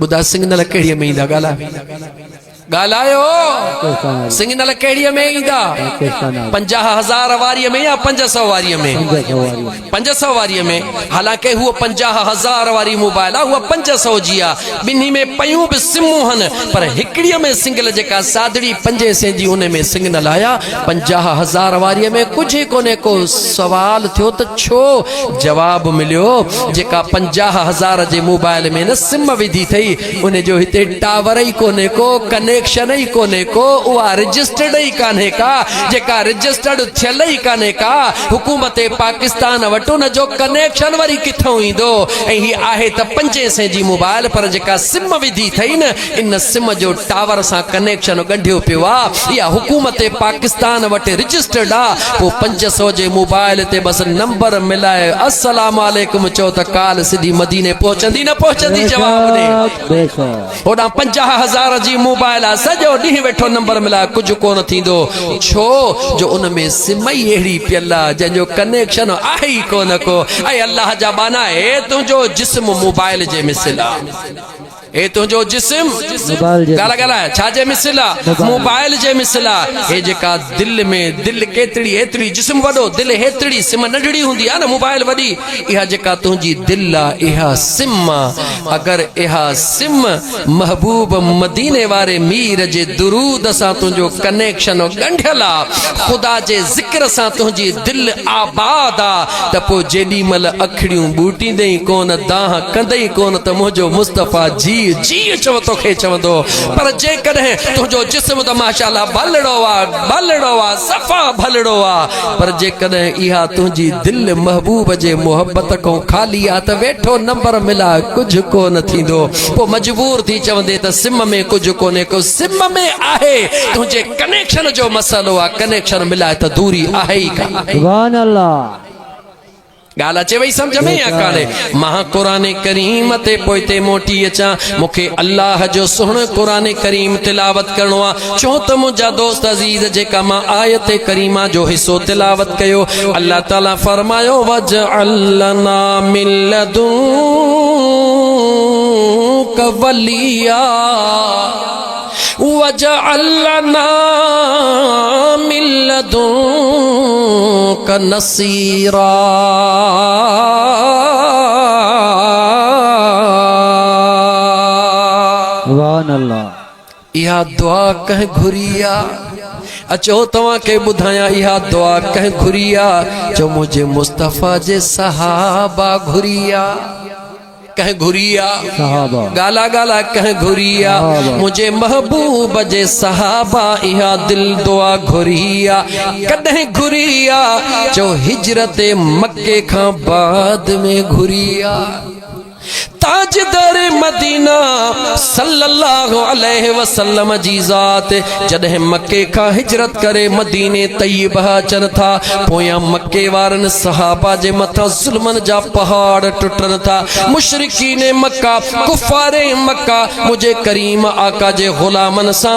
Speaker 1: ॿुधा सिग्नल कहिड़ीअ में ईंदा ॻाल्हायो सिग्नल कहिड़ीअ में ईंदा 50,000 वारीअ में या 500 वारीअ में 500 वारीअ में हालांकि हूअ 50,000 वारी मोबाइल आहे हूअ 500 जी आहे ॿिन्ही में पयूं बि सिमूं आहिनि पर हिकिड़ीअ में सिंगल जेका सादड़ी 500 जी उन में सिग्नल आया 50,000 वारीअ में कुझु ई कोन्हे को सवाल थियो त छो जवाब मिलियो जेका 50,000 जे मोबाइल में न सिम विधी अथई उन जो हिते टावर ई कोन्हे को कनेक्शन ही कोने को उहा रजिस्टर्ड ही कान्हे का जेका रजिस्टर्ड थियल ही कान्हे का हुकूमत पाकिस्तान वटि उन जो कनेक्शन वरी किथों ईंदो ऐं ही आहे त 500 जी मोबाइल पर जेका सिम विधी थई न इन सिम जो टावर सां कनेक्शन ॻंढियो पियो आहे इहा हुकूमत पाकिस्तान वटि रजिस्टर्ड आहे पोइ 500 जे मोबाइल ते बस नंबर मिलाए अस्सलाम वालेकुम चओ त काल सिधी मदीने पहुचंदी न पहुचंदी जवाब ॾे
Speaker 2: बेशक
Speaker 1: होॾां 50,000 जी मोबाइल सॼो ॾींहुं वेठो नंबर मिलाए कुझु कोन थींदो छो जो उन में सिम ई अहिड़ी पियल आहे जंहिंजो कनेक्शन आहे ई कोन को ऐं अल्लाह जा बाना हे तुंहिंजो जिस्म मोबाइल जे मिसल आहे हे तुंहिंजो जिस्म गाला गाला छा जे मिसल आहे मोबाइल जे मिसल आहे हे जेका दिल में दिल केतिरी एतिरी जिस्म वॾो दिल हेतिरी सिम नंढड़ी हूंदी आहे न मोबाइल वॾी इहा जेका तुंहिंजी दिल आहे इहा सिम आहे अगरि इहा सिम महबूब मदीने वारे मीर जे दुरूद सां तुंहिंजो कनेक्शन ॻंढियल आहे ख़ुदा जे ज़िक्र सां तुंहिंजी दिल आबाद आहे त पोइ जेॾी महिल अखिड़ियूं ॿूटींदई कोन दाह कंदई कोन त मुंहिंजो मुस्तफ़ा जी जी चव तोखे चवंदो पर जेकॾहिं तुंहिंजो जिस्म त माशाअल्लाह भलड़ो आहे सफ़ा भलड़ो आहे पर जेकॾहिं इहा तुंहिंजी दिल महबूब जे मोहब्बत खां ख़ाली आहे त वेठो नंबर मिला कुझु कोन थींदो पोइ मजबूर थी चवंदे त सिम में कुझु कोन्हे को सिम में आहे तुंहिंजे कनेक्शन जो मसलो आहे कनेक्शन मिलाए त दूरी आहे ई कान
Speaker 2: सुभान अल्लाह
Speaker 1: ॻाल्हि अचे वई सम्झ में या कान्हे मां क़ुरान करीम ते पोइ ते मोटी अचां मूंखे अल्लाह जो सुहिणो क़ुरान करीम तिलावत करणो आहे छो त मुंहिंजा दोस्त अज़ीज़ जेका मां आयत करीमा जो हिसो तिलावत कयो अल्लाह ताला फरमायो वजअलना मिन लदुनक वलिया वजअलना मिन लदुनक नसीरा
Speaker 2: सुभान अल्लाह
Speaker 1: इहा दुआ कंहिं घुरी आहे अचो तव्हांखे ॿुधायां इहा दुआ कंहिं घुरी आहे जो मुंहिंजे मुस्तफ़ा जे सहाबा घुरी आहे कंहिं घुरी आहे
Speaker 2: सहाबा
Speaker 1: गाला गाला कंहिं घुरी आहे मुंहिंजे महबूब जे सहाबा इहा दिल दुआ घुरी आहे कॾहिं घुरी आहे जो हिजरत मके खां बाद में घुरी आहे ताजदार मदीना सल्लल्लाहु अलैहि वसल्लम जी ज़ात जॾहिं मके खां हिजरत करे मदीने तय्यबा अचनि था पोयां मके वारनि सहाबा जे मथां ज़ुल्मनि जा पहाड़ टुटनि था मुशरिकीन मक्का कुफारे मक्का मुझे करीम आका जे ग़ुलामनि सां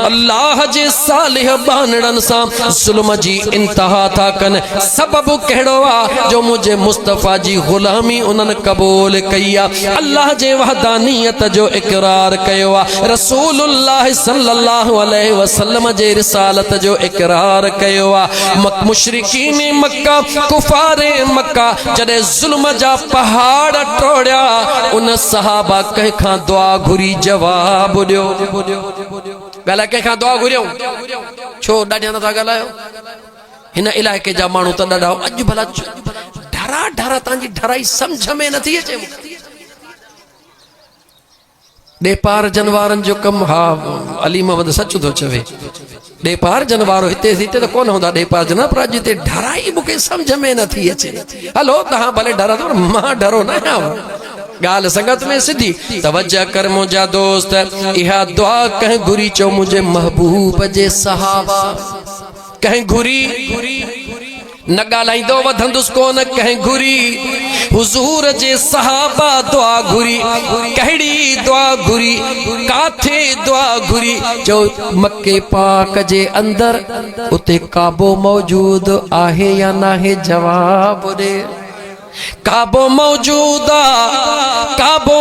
Speaker 1: अल्लाह जे सालिह बानड़नि सां ज़ुल्म जी इंतहा था कनि सबबु कहिड़ो आहे जो मुझे मुस्तफ़ा जी ग़ुलामी उन्हनि क़बूल कई वई आहे अल्लाह जे वहदानियत जो इकरार कयो आहे रसूलुल्लाह सल्लल्लाहु अलैहि वसल्लम जे रिसालत जो इकरार कयो आहे मुशरिकीन मक्का कुफारे मक्का जॾहिं ज़ुल्म जा पहाड़ टोड़िया उन सहाबा कंहिंखां दुआ घुरी जवाब ॾियो ॻाल्हाए कंहिंखां दुआ घुरियो छो ॾाढा नथा ॻाल्हायो हिन इलाइक़े जा माण्हू त ॾाढा अॼु भला ढरा ढरा तव्हांजी ढराई सम्झ में नथी अचे ॾेपार जनवारनि जो कमु हा अली मोहम्मद सच थो चवे ॾेपार जनवारो हिते त कोन हूंदा ॾेपार जनवार पर अॼु हिते ढराई मूंखे सम्झ में नथी अचे हलो तव्हां भले डरंदो मां डरो न आहियां गाल संगत में सिधी तवज्जो कर मुंहिंजा दोस्त इहा दुआ कंहिं घुरी चो मुंहिंजे महबूब जे सहाबा कंहिं घुरी न ॻाल्हाईंदो वधंदुसि कोन कंहिं घुरी हुजूर जे सहाबा दुआ घुरी कहिड़ी दुआ घुरी काथे दुआ घुरी जो मक्के पाक जे अंदर उते काबो मौजूद आहे या नाहे जवाब ॾे काबो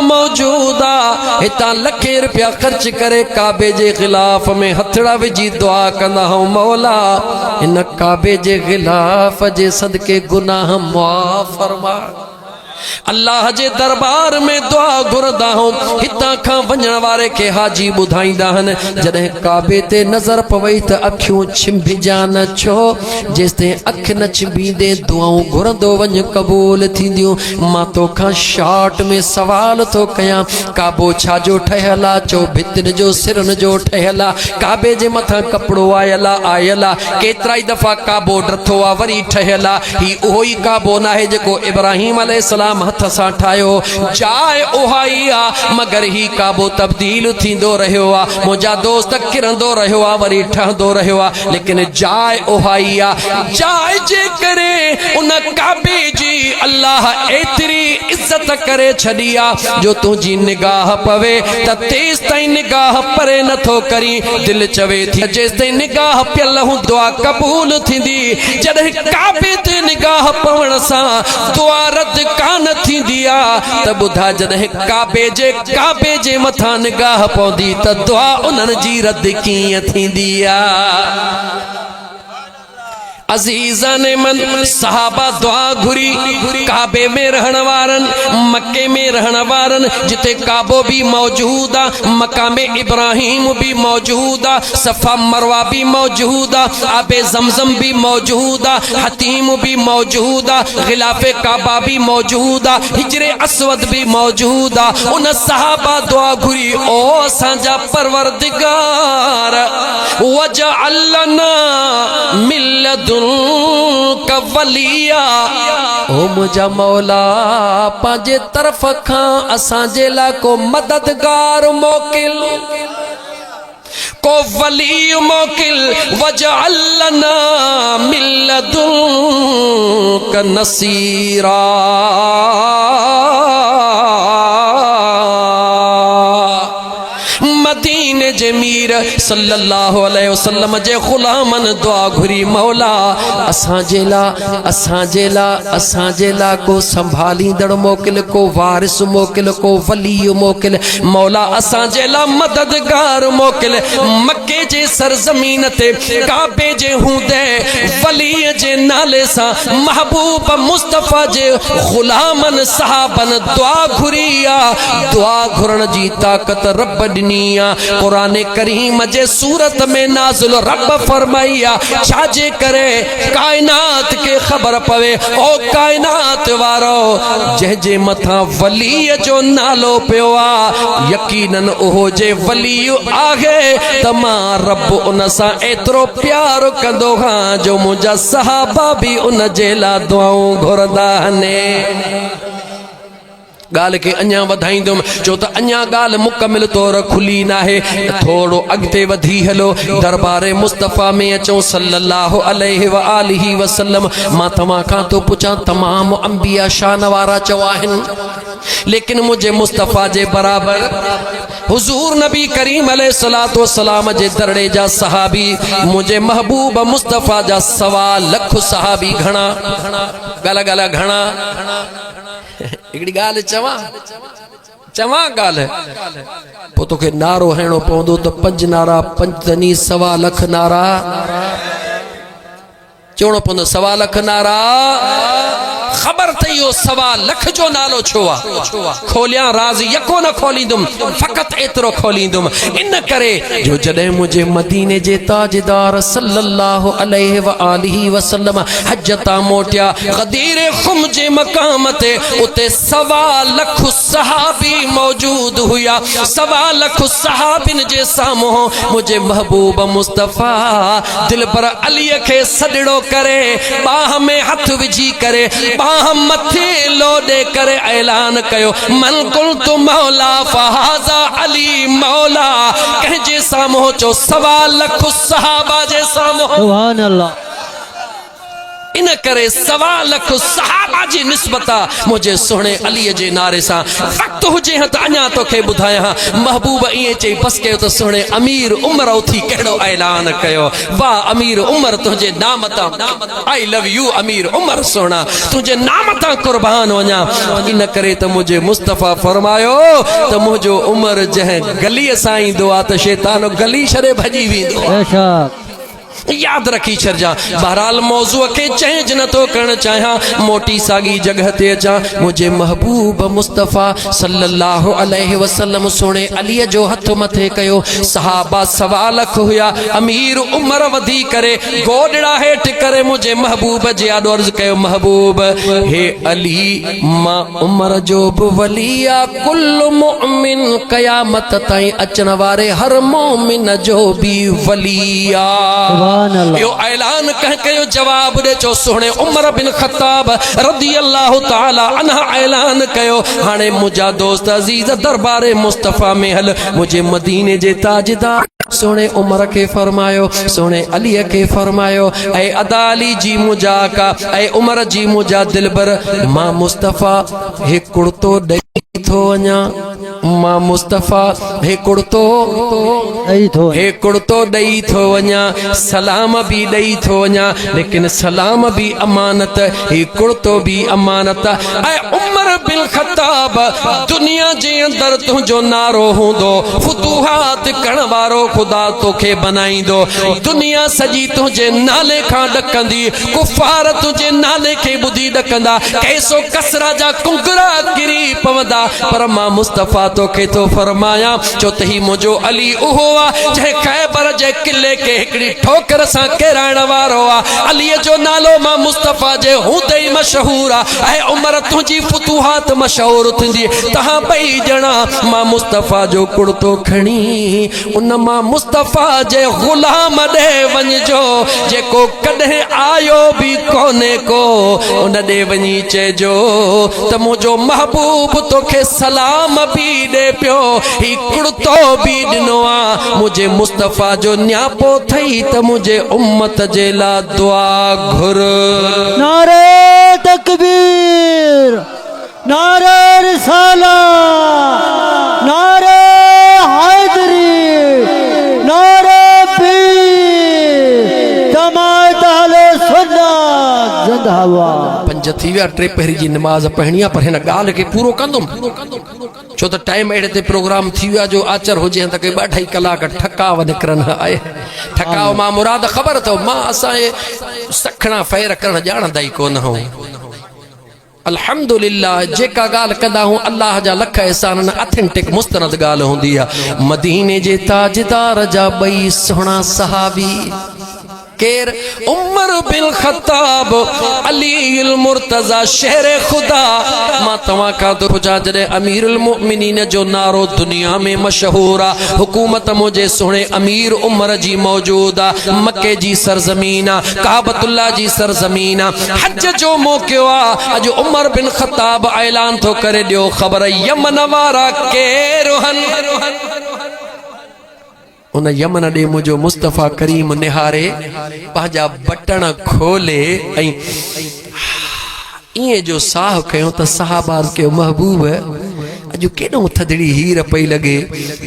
Speaker 1: मौजूदा हितां लखे रुपया ख़र्च करे काबे जे ख़िलाफ़ में हथड़ा विझी दुआ कंदा हूं मौला इन काबे जे ख़िलाफ़ जे सदके गुनाह मुआफ़ फरमा अल्लाह जे दरबार में दुआ घुरदा हूं हितां खां वञण वारे के हाजी ॿुधाईंदा आहिनि जॾहिं काबे ते नज़र पवई त अखियूं छिंभिजा न छो जेसिताईं अख न छिंभींदे दुआऊं घुरंदो वञ क़बूल थींदियूं मां तोखां शॉर्ट में सवाल थो कयां काबो छाजो ठहियल आहे चो भितिन जो सिरन जो ठहियल आहे काबे जे मथां कपिड़ो आयल आहे केतिरा ई दफ़ा काबो ड्रथो आहे वरी ठहियल आहे ही उहो ई काबो न आहे जेको इब्राहिम अलैहिस्सलाम हथ सां ठाहियो जाइ उहा ई आहे मगर ही काबो तब्दील थींदो रहियो आहे मुंहिंजा दोस्त किरंदो रहियो आहे वरी ठहंदो रहियो आहे लेकिन जाइ उहा ई आहे जाइ जे करे उन काबे जी अल्लाह एतिरी इज्जत करे छॾी आहे जो तुंहिंजी निगाह पवे त तेस ताईं निगाह परे नथो करी दिलि चवे थी जेसिताईं निगाह पियल हूं दुआ क़बूल थींदी जॾहिं काबे ते निगाह पवण सां दुआ रद कान थींदी आहे त ॿुधा जॾहिं काबे जे मथां निगाह पवंदी त दुआ उन्हनि जी रद कीअं थींदी आहे अजीज़ान मन सहाबा दुआ घुरी काबे में रहण वारन मक्के में रहण वारन जिते काबो भी मौजूद आ मकामे इब्राहिम भी मौजूद आ सफा मरवा भी मौजूद आ आबे जमजम भी मौजूद आ हतीम भी मौजूद आ गिलाफे काबा भी मौजूद आ हिजरे अस्वद भी मौजूद आ उन सहाबा दुआ घुरी ओ असांजा परवरदिगार वजअलना मिल्लदुन कवलिया ओ मुझा मौला पांजे तरफ खां असांजे लाइ को मददगार मोकिल को वली मोकिल वजअलना मिल्लदुन का नसीरा मदीने जे मीर सल्लल्लाहु अलैहि वसल्लम जे गुलामन दुआ घुरी मौला असांजे ला को संभालींदड़ मोकिल को वारिस मोकिल को वली मोकिल मौला असांजे ला मददगार मोकिल मक्के जे सरजमीन ते काबे जे हूंदे वली जे नाले सां महबूब मुस्तफा जे गुलामन सहाबन दुआ घुरी आ दुआ घुरण जी ताकत रब ॾिनी कुरान करीम जे सूरत में नाज़िल रब फरमाइया छाजे करे कायनात के खबर पवे ओ कायनात वारो जे मथा वली जो नालो पियो आ यकीनन ओहो जे वली आहे त मां रब उन सां एतिरो प्यार कंदो हां जो मुंहिंजा सहाबा भी उन जे ला दुआऊं घुरंदा आहिनि गाल के अञा वधाईंदुमि छो त अञा ॻाल्हि मुकमिल तौर खुली न आहे थोरो अॻिते वधी हलो दरबारे मुस्तफ़ा में अचूं सल्लल्लाहु अलैहि व आलिहि वसल्लम मां तव्हां खां थो पुछां तमामु अंबिया शान वारा चवा आहिनि लेकिन मुझे मुस्तफ़ा जे बराबर हुजूर नबी करीम अलैहिस्सलातु वस्सलाम जे दरड़े जा सहाबी मुझे महबूब मुस्तफ़ा जा 1.25 लाख सहाबी घणा गाला गाला घणा हिकिड़ी ॻाल्हि चवां ॻाल्हि पोइ तोखे नारो हणिणो पवंदो त 5 नारा 5 तनी 1.25 लख नारा चवणो पवंदो 1.25 लख नारा ख़बर थी इहो 1.25 लख जो नालो छो आहे खोलियां राज़ यको न खोलींदुमि फ़क़त एतिरो खोलींदुमि इन करे जो जॾहिं मुंहिंजे मदीने जे ताजदार सल्लल्लाहु अलैहि व आलिहि वसल्लम हज तां मोटिया गदीर ख़ुम जे मक़ाम ते उते 1.25 लख सहाबी मौजूद हुया 1.25 लख सहाबिन जे साम्हूं मुंहिंजे महबूब मुस्तफ़ा दिलबर अलीअ खे सॾड़ो करे बाह में हथ विझी करे बाह मथे लोॾे करे ऐलान कयो मन कुल्तु मौला फहाज़ा अली मौला कंहिंजे साम्हूं चो 1.25 लख सहाबा जे साम्हूं
Speaker 2: सुभान अल्लाह
Speaker 1: इन करे 1.25 लख सहाबा जी निस्बता मुझे सोहणे अलीअ जे नारे सां वक्त हुजे त अञा तोखे ॿुधायां महबूब ईअं चई बस कयो त सोहणे अमीर उमर उथी कहिड़ो ऐलान कयो वाह अमीर उमर तुंहिंजे नाम तां आई लव यू अमीर उमर सोहणा तुंहिंजे नाम तां कुर्बान वञा इन करे त मुंहिंजे मुस्तफ़ा फरमायो त मुंहिंजो उमर जंहिं गलीअ सां ईंदो आहे त शैतान गली छॾे भॼी वेंदो
Speaker 2: बेशक
Speaker 1: याद रखी छॾिजां बहरहाल मौज़ूअ खे चेंज नथो करणु चाहियां मोटी साॻी जगह ते अचां मुंहिंजे महबूब मुस्तफ़ा सल्लल्लाहु अलैहि वसल्लम सोणे अलीअ जो हथ मथे कयो सहाबा 1.25 लख हुया अमीर उमर वधी करे गोॾड़ा हेठि करे मुंहिंजे महबूब जे आॾो अर्ज़ कयो महबूब हे अली मां उमर जो बि वली आहे कुल मुमिन क़यामत ताईं अचण वारे हर मोमिन जो बि वली आहे यो ऐलान कह कयो जवाब दे चो सोहणे उमर बिन खत्ताब रदी अल्लाह ताला अन्हा ऐलान कयो हाणे मुंहिंजा दोस्त अजीज दरबारे मुस्तफ़ा में हल मुझे मदीने जे ताजदार सोहणे उमर के फरमायो सोहणे अलीअ के फरमायो ऐ अदाली जी मुंहिंजा का ऐ उमर जी मुंहिंजा दिलबर मां मुस्तफ़ा हे कुर्तो ॾेई थो वञा मां मुस्तफ़ा हे कुर्तो ॾेई थो वञा सलाम भी ॾेई थो वञा लेकिन सलाम भी अमानत हे कुर्तो भी अमानत ऐं उमर बिन ख़त्ताब दुनिया जे अंदर तुंहिंजो नारो हूंदो फुतूहात करण वारो ख़ुदा तोखे बनाईंदो दुनिया सॼी तुंहिंजे नाले खां ॾकंदी कुफार तुंहिंजे नाले खे ॿुधी ॾकंदा कैसो कसरा जा कुंगरा किरी पवंदा पर मां मुस्तफ़ा तोखे थो फरमायां छो त ही मुंहिंजो अली उहो आहे जंहिं ख़ैबर जे किले खे हिकिड़ी ठोकर सां किराइण वारो आहे अलीअ जो नालो मां मुस्तफ़ा जे हूंदे ई मशहूर आहे ऐं उमर तुंहिंजी फुतूहात मशहूर थींदी तव्हां ॿई ॼणा मां मुस्तफ़ा जो कुर्तो खणी उन मां मुस्तफ़ा जे ग़ुलाम ॾे वञिजो जेको कॾहिं आयो बि कोन्हे को उन ॾे वञी चइजो त मुंहिंजो महबूब तोखे सलाम भी ॾे पियो ही कुर्तो भी ॾिनो आहे मुंहिंजे मुस्तफ़ा जो न्यापो थई त मुझे उम्मत जे ला दुआ घुर
Speaker 2: नारे तकबीर नारे रिसाला नारे हैदरी नारे पीर जमात अहले सुन्नत जिंदाबाद
Speaker 1: पंज थी विया टे पहिरीं जी नमाज़ पढ़णी आहे पर हिन ॻाल्हि खे पूरो कंदुमि छो त टाइम अहिड़े ते प्रोग्राम थी वियो जो आचर हुजे त कोई 2-2.5 कलाक ठकाव निकिरनि आहे ठकाव मां मुराद ख़बर अथव मां असांजे सखणा फ़ैर करणु ॼाणंदा ई कोन हूं अल्हम्दुलिल्लाह जेका ॻाल्हि कंदा हूं अल्लाह जा लख एहसान ऑथेंटिक मुस्तनद ॻाल्हि हूंदी आहे मदीने जे ताजदार जा 2 सुहिणा सहाबी केर उमर बिन ख़त्ताब अली मुर्तज़ा शेर खुदा मां तव्हां खां थो पुछां जॾहिं अमीरुल मुमिनीन जो नारो दुनिया में मशहूर आहे हुकूमत मुंहिंजे सुहिणे अमीर उमर जी मौजूद आहे मके जी सरज़मीन आहे काबतुल्लाह जी सरज़मीन आहे हज जो मौक़ो आहे अॼु उमर बिन ख़त्ताब ऐलान थो करे ॾियो ख़बर यमन वारा केर उन यमन ॾे मुंहिंजो मुस्तफ़ा करीम निहारे पंहिंजा बटण खोले ऐं ईअं जो साह कयो त साहबा के महबूब अॼु केॾो थदड़ी हीर पई लॻे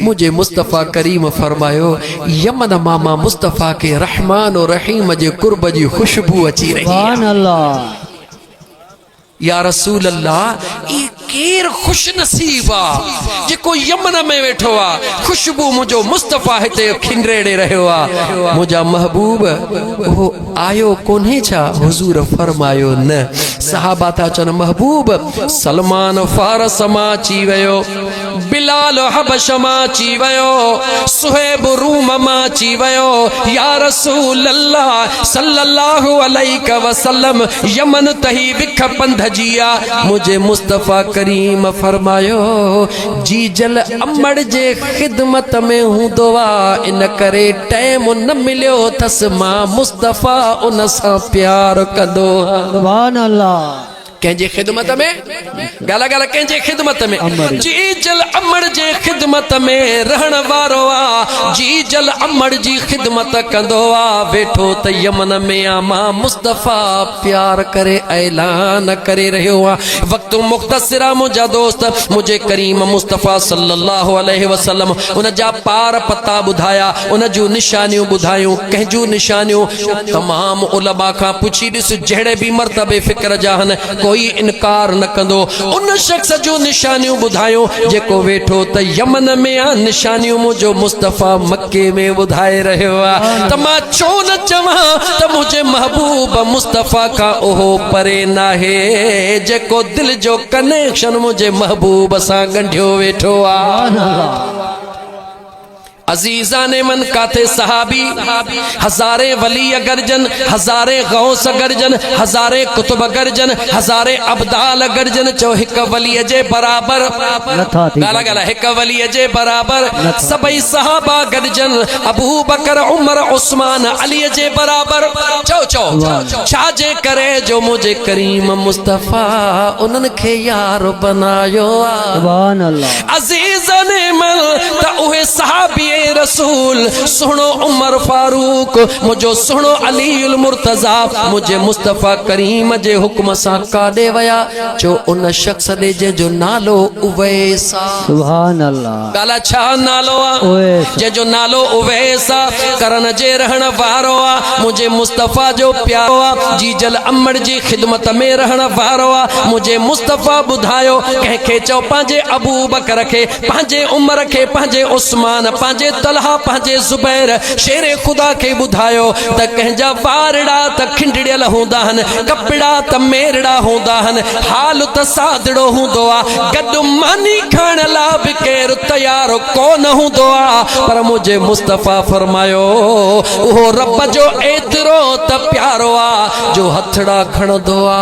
Speaker 1: मुंहिंजे मुस्तफ़ा करीम फरमायो यमन मामा मुस्तफ़ा के रहमान और रहीम जे कुर्ब जी खुशबू अची रही
Speaker 2: सुभान अल्लाह
Speaker 1: या रसूल अल्लाह ई केर खुश नसीब आ जेको यमन में वेठो आ खुशबू मुझो मुस्तफा हिते खिंडरेड़े रहियो आ मुझा महबूब वो आयो कोन्हे छा हुजूर फरमायो न सहाबा था चन महबूब सलमान फारस मां अची वियो बिलाल हबश मां अची वियो सुहेब रूम मां अची वियो या रसूल अल्लाह सल्लल्लाहु अलैहि वसल्लम यमन तही विख पंध जिया मुझे मुस्तफा करीम फरमायो जी जल अमड़ जे खिदमत में हूंदो आ इन करे टाइम न मिलियो थस मां मुस्तफा उन सां प्यार कंदो आ
Speaker 2: सुभान अल्लाह
Speaker 1: कंहिंजे खिदमत में गाला गाला कंहिंजे खिदमत में जी जल अमड़ जे खिदमत में रहण वारो आ जी जल अमड़ जी खिदमत कंदो आ वेठो त यमन में आ मां मुस्तफा प्यार करे ऐलान करे रहियो आ वक्त मुख्तसरा मुझा दोस्त मुझे करीम मुस्तफा सल्लल्लाहु अलैहि वसल्लम उन जा पार पता बुधाया उन जूं निशानियूं बुधायूं कंहिंजूं निशानियूं तमाम उलमा खां पुछी ॾिस जहिड़े भी मर्तबे फिक्र जा हन कोई इनकार न कंदो उन शख्स जो निशानियों बुधायो जेको वेठो त यमन में आ निशानियों मुझो मुस्तफा मक्के में बुधाए रहियो आ त मां छो न चवां त मुझे महबूब मुस्तफा का ओहो परे नाहे जेको दिल जो कनेक्शन मुझे महबूब सां गंढियो वेठो आ अजीजा ने मन काथे सहाबी हजारे वली गर्जन हजारे गौस गर्जन हजारे कुतुब गर्जन हजारे अब्दाल गर्जन चो हिक वली जे बराबर गाला गाला हिक वली जे बराबर सबई सहाबा गर्जन अबू बकर उमर उस्मान अली जे बराबर चो चो छाजे करे जो मुझे करीम मुस्तफा उन्हन के यार बनायो
Speaker 2: सुभान अल्लाह
Speaker 1: अजीजा ने मन त उहे सहाबी रसूल सुनो उमर फारूक मुझो सुनो अलीउल मुर्तजा मुझे मुस्तफा करीम जे हुक्म सां काॾे वया जो उन शख्स ॾे जो नालो उवैस
Speaker 2: सुभान अल्लाह
Speaker 1: गाला छा नालो आ जे जो नालो उवैस करन जे रहण वारो आ मुझे मुस्तफा जो प्यारो आ जी जल अमड़ जी खिदमत में रहण वारो आ मुझे मुस्तफा बुधायो कंहिंखे चो पंहिंजे अबू बकर खे पंहिंजे उमर खे पंहिंजे उस्मान पंहिंजे तलहा पंहिंजे ज़ुबैर शेरे खुदा के बुधायो त कंहिंजा वारड़ा त खिंडड़ियल हूंदा हन कपड़ा त मेरड़ा हूंदा हन हाल त सादड़ो हूंदो आ गॾु मानी खाइण लाइ बि केरु तयार कोन हूंदो आ पर मुझे मुस्तफा फरमायो उहो रब जो एतिरो त प्यारो आ जो हथड़ा खणंदो आ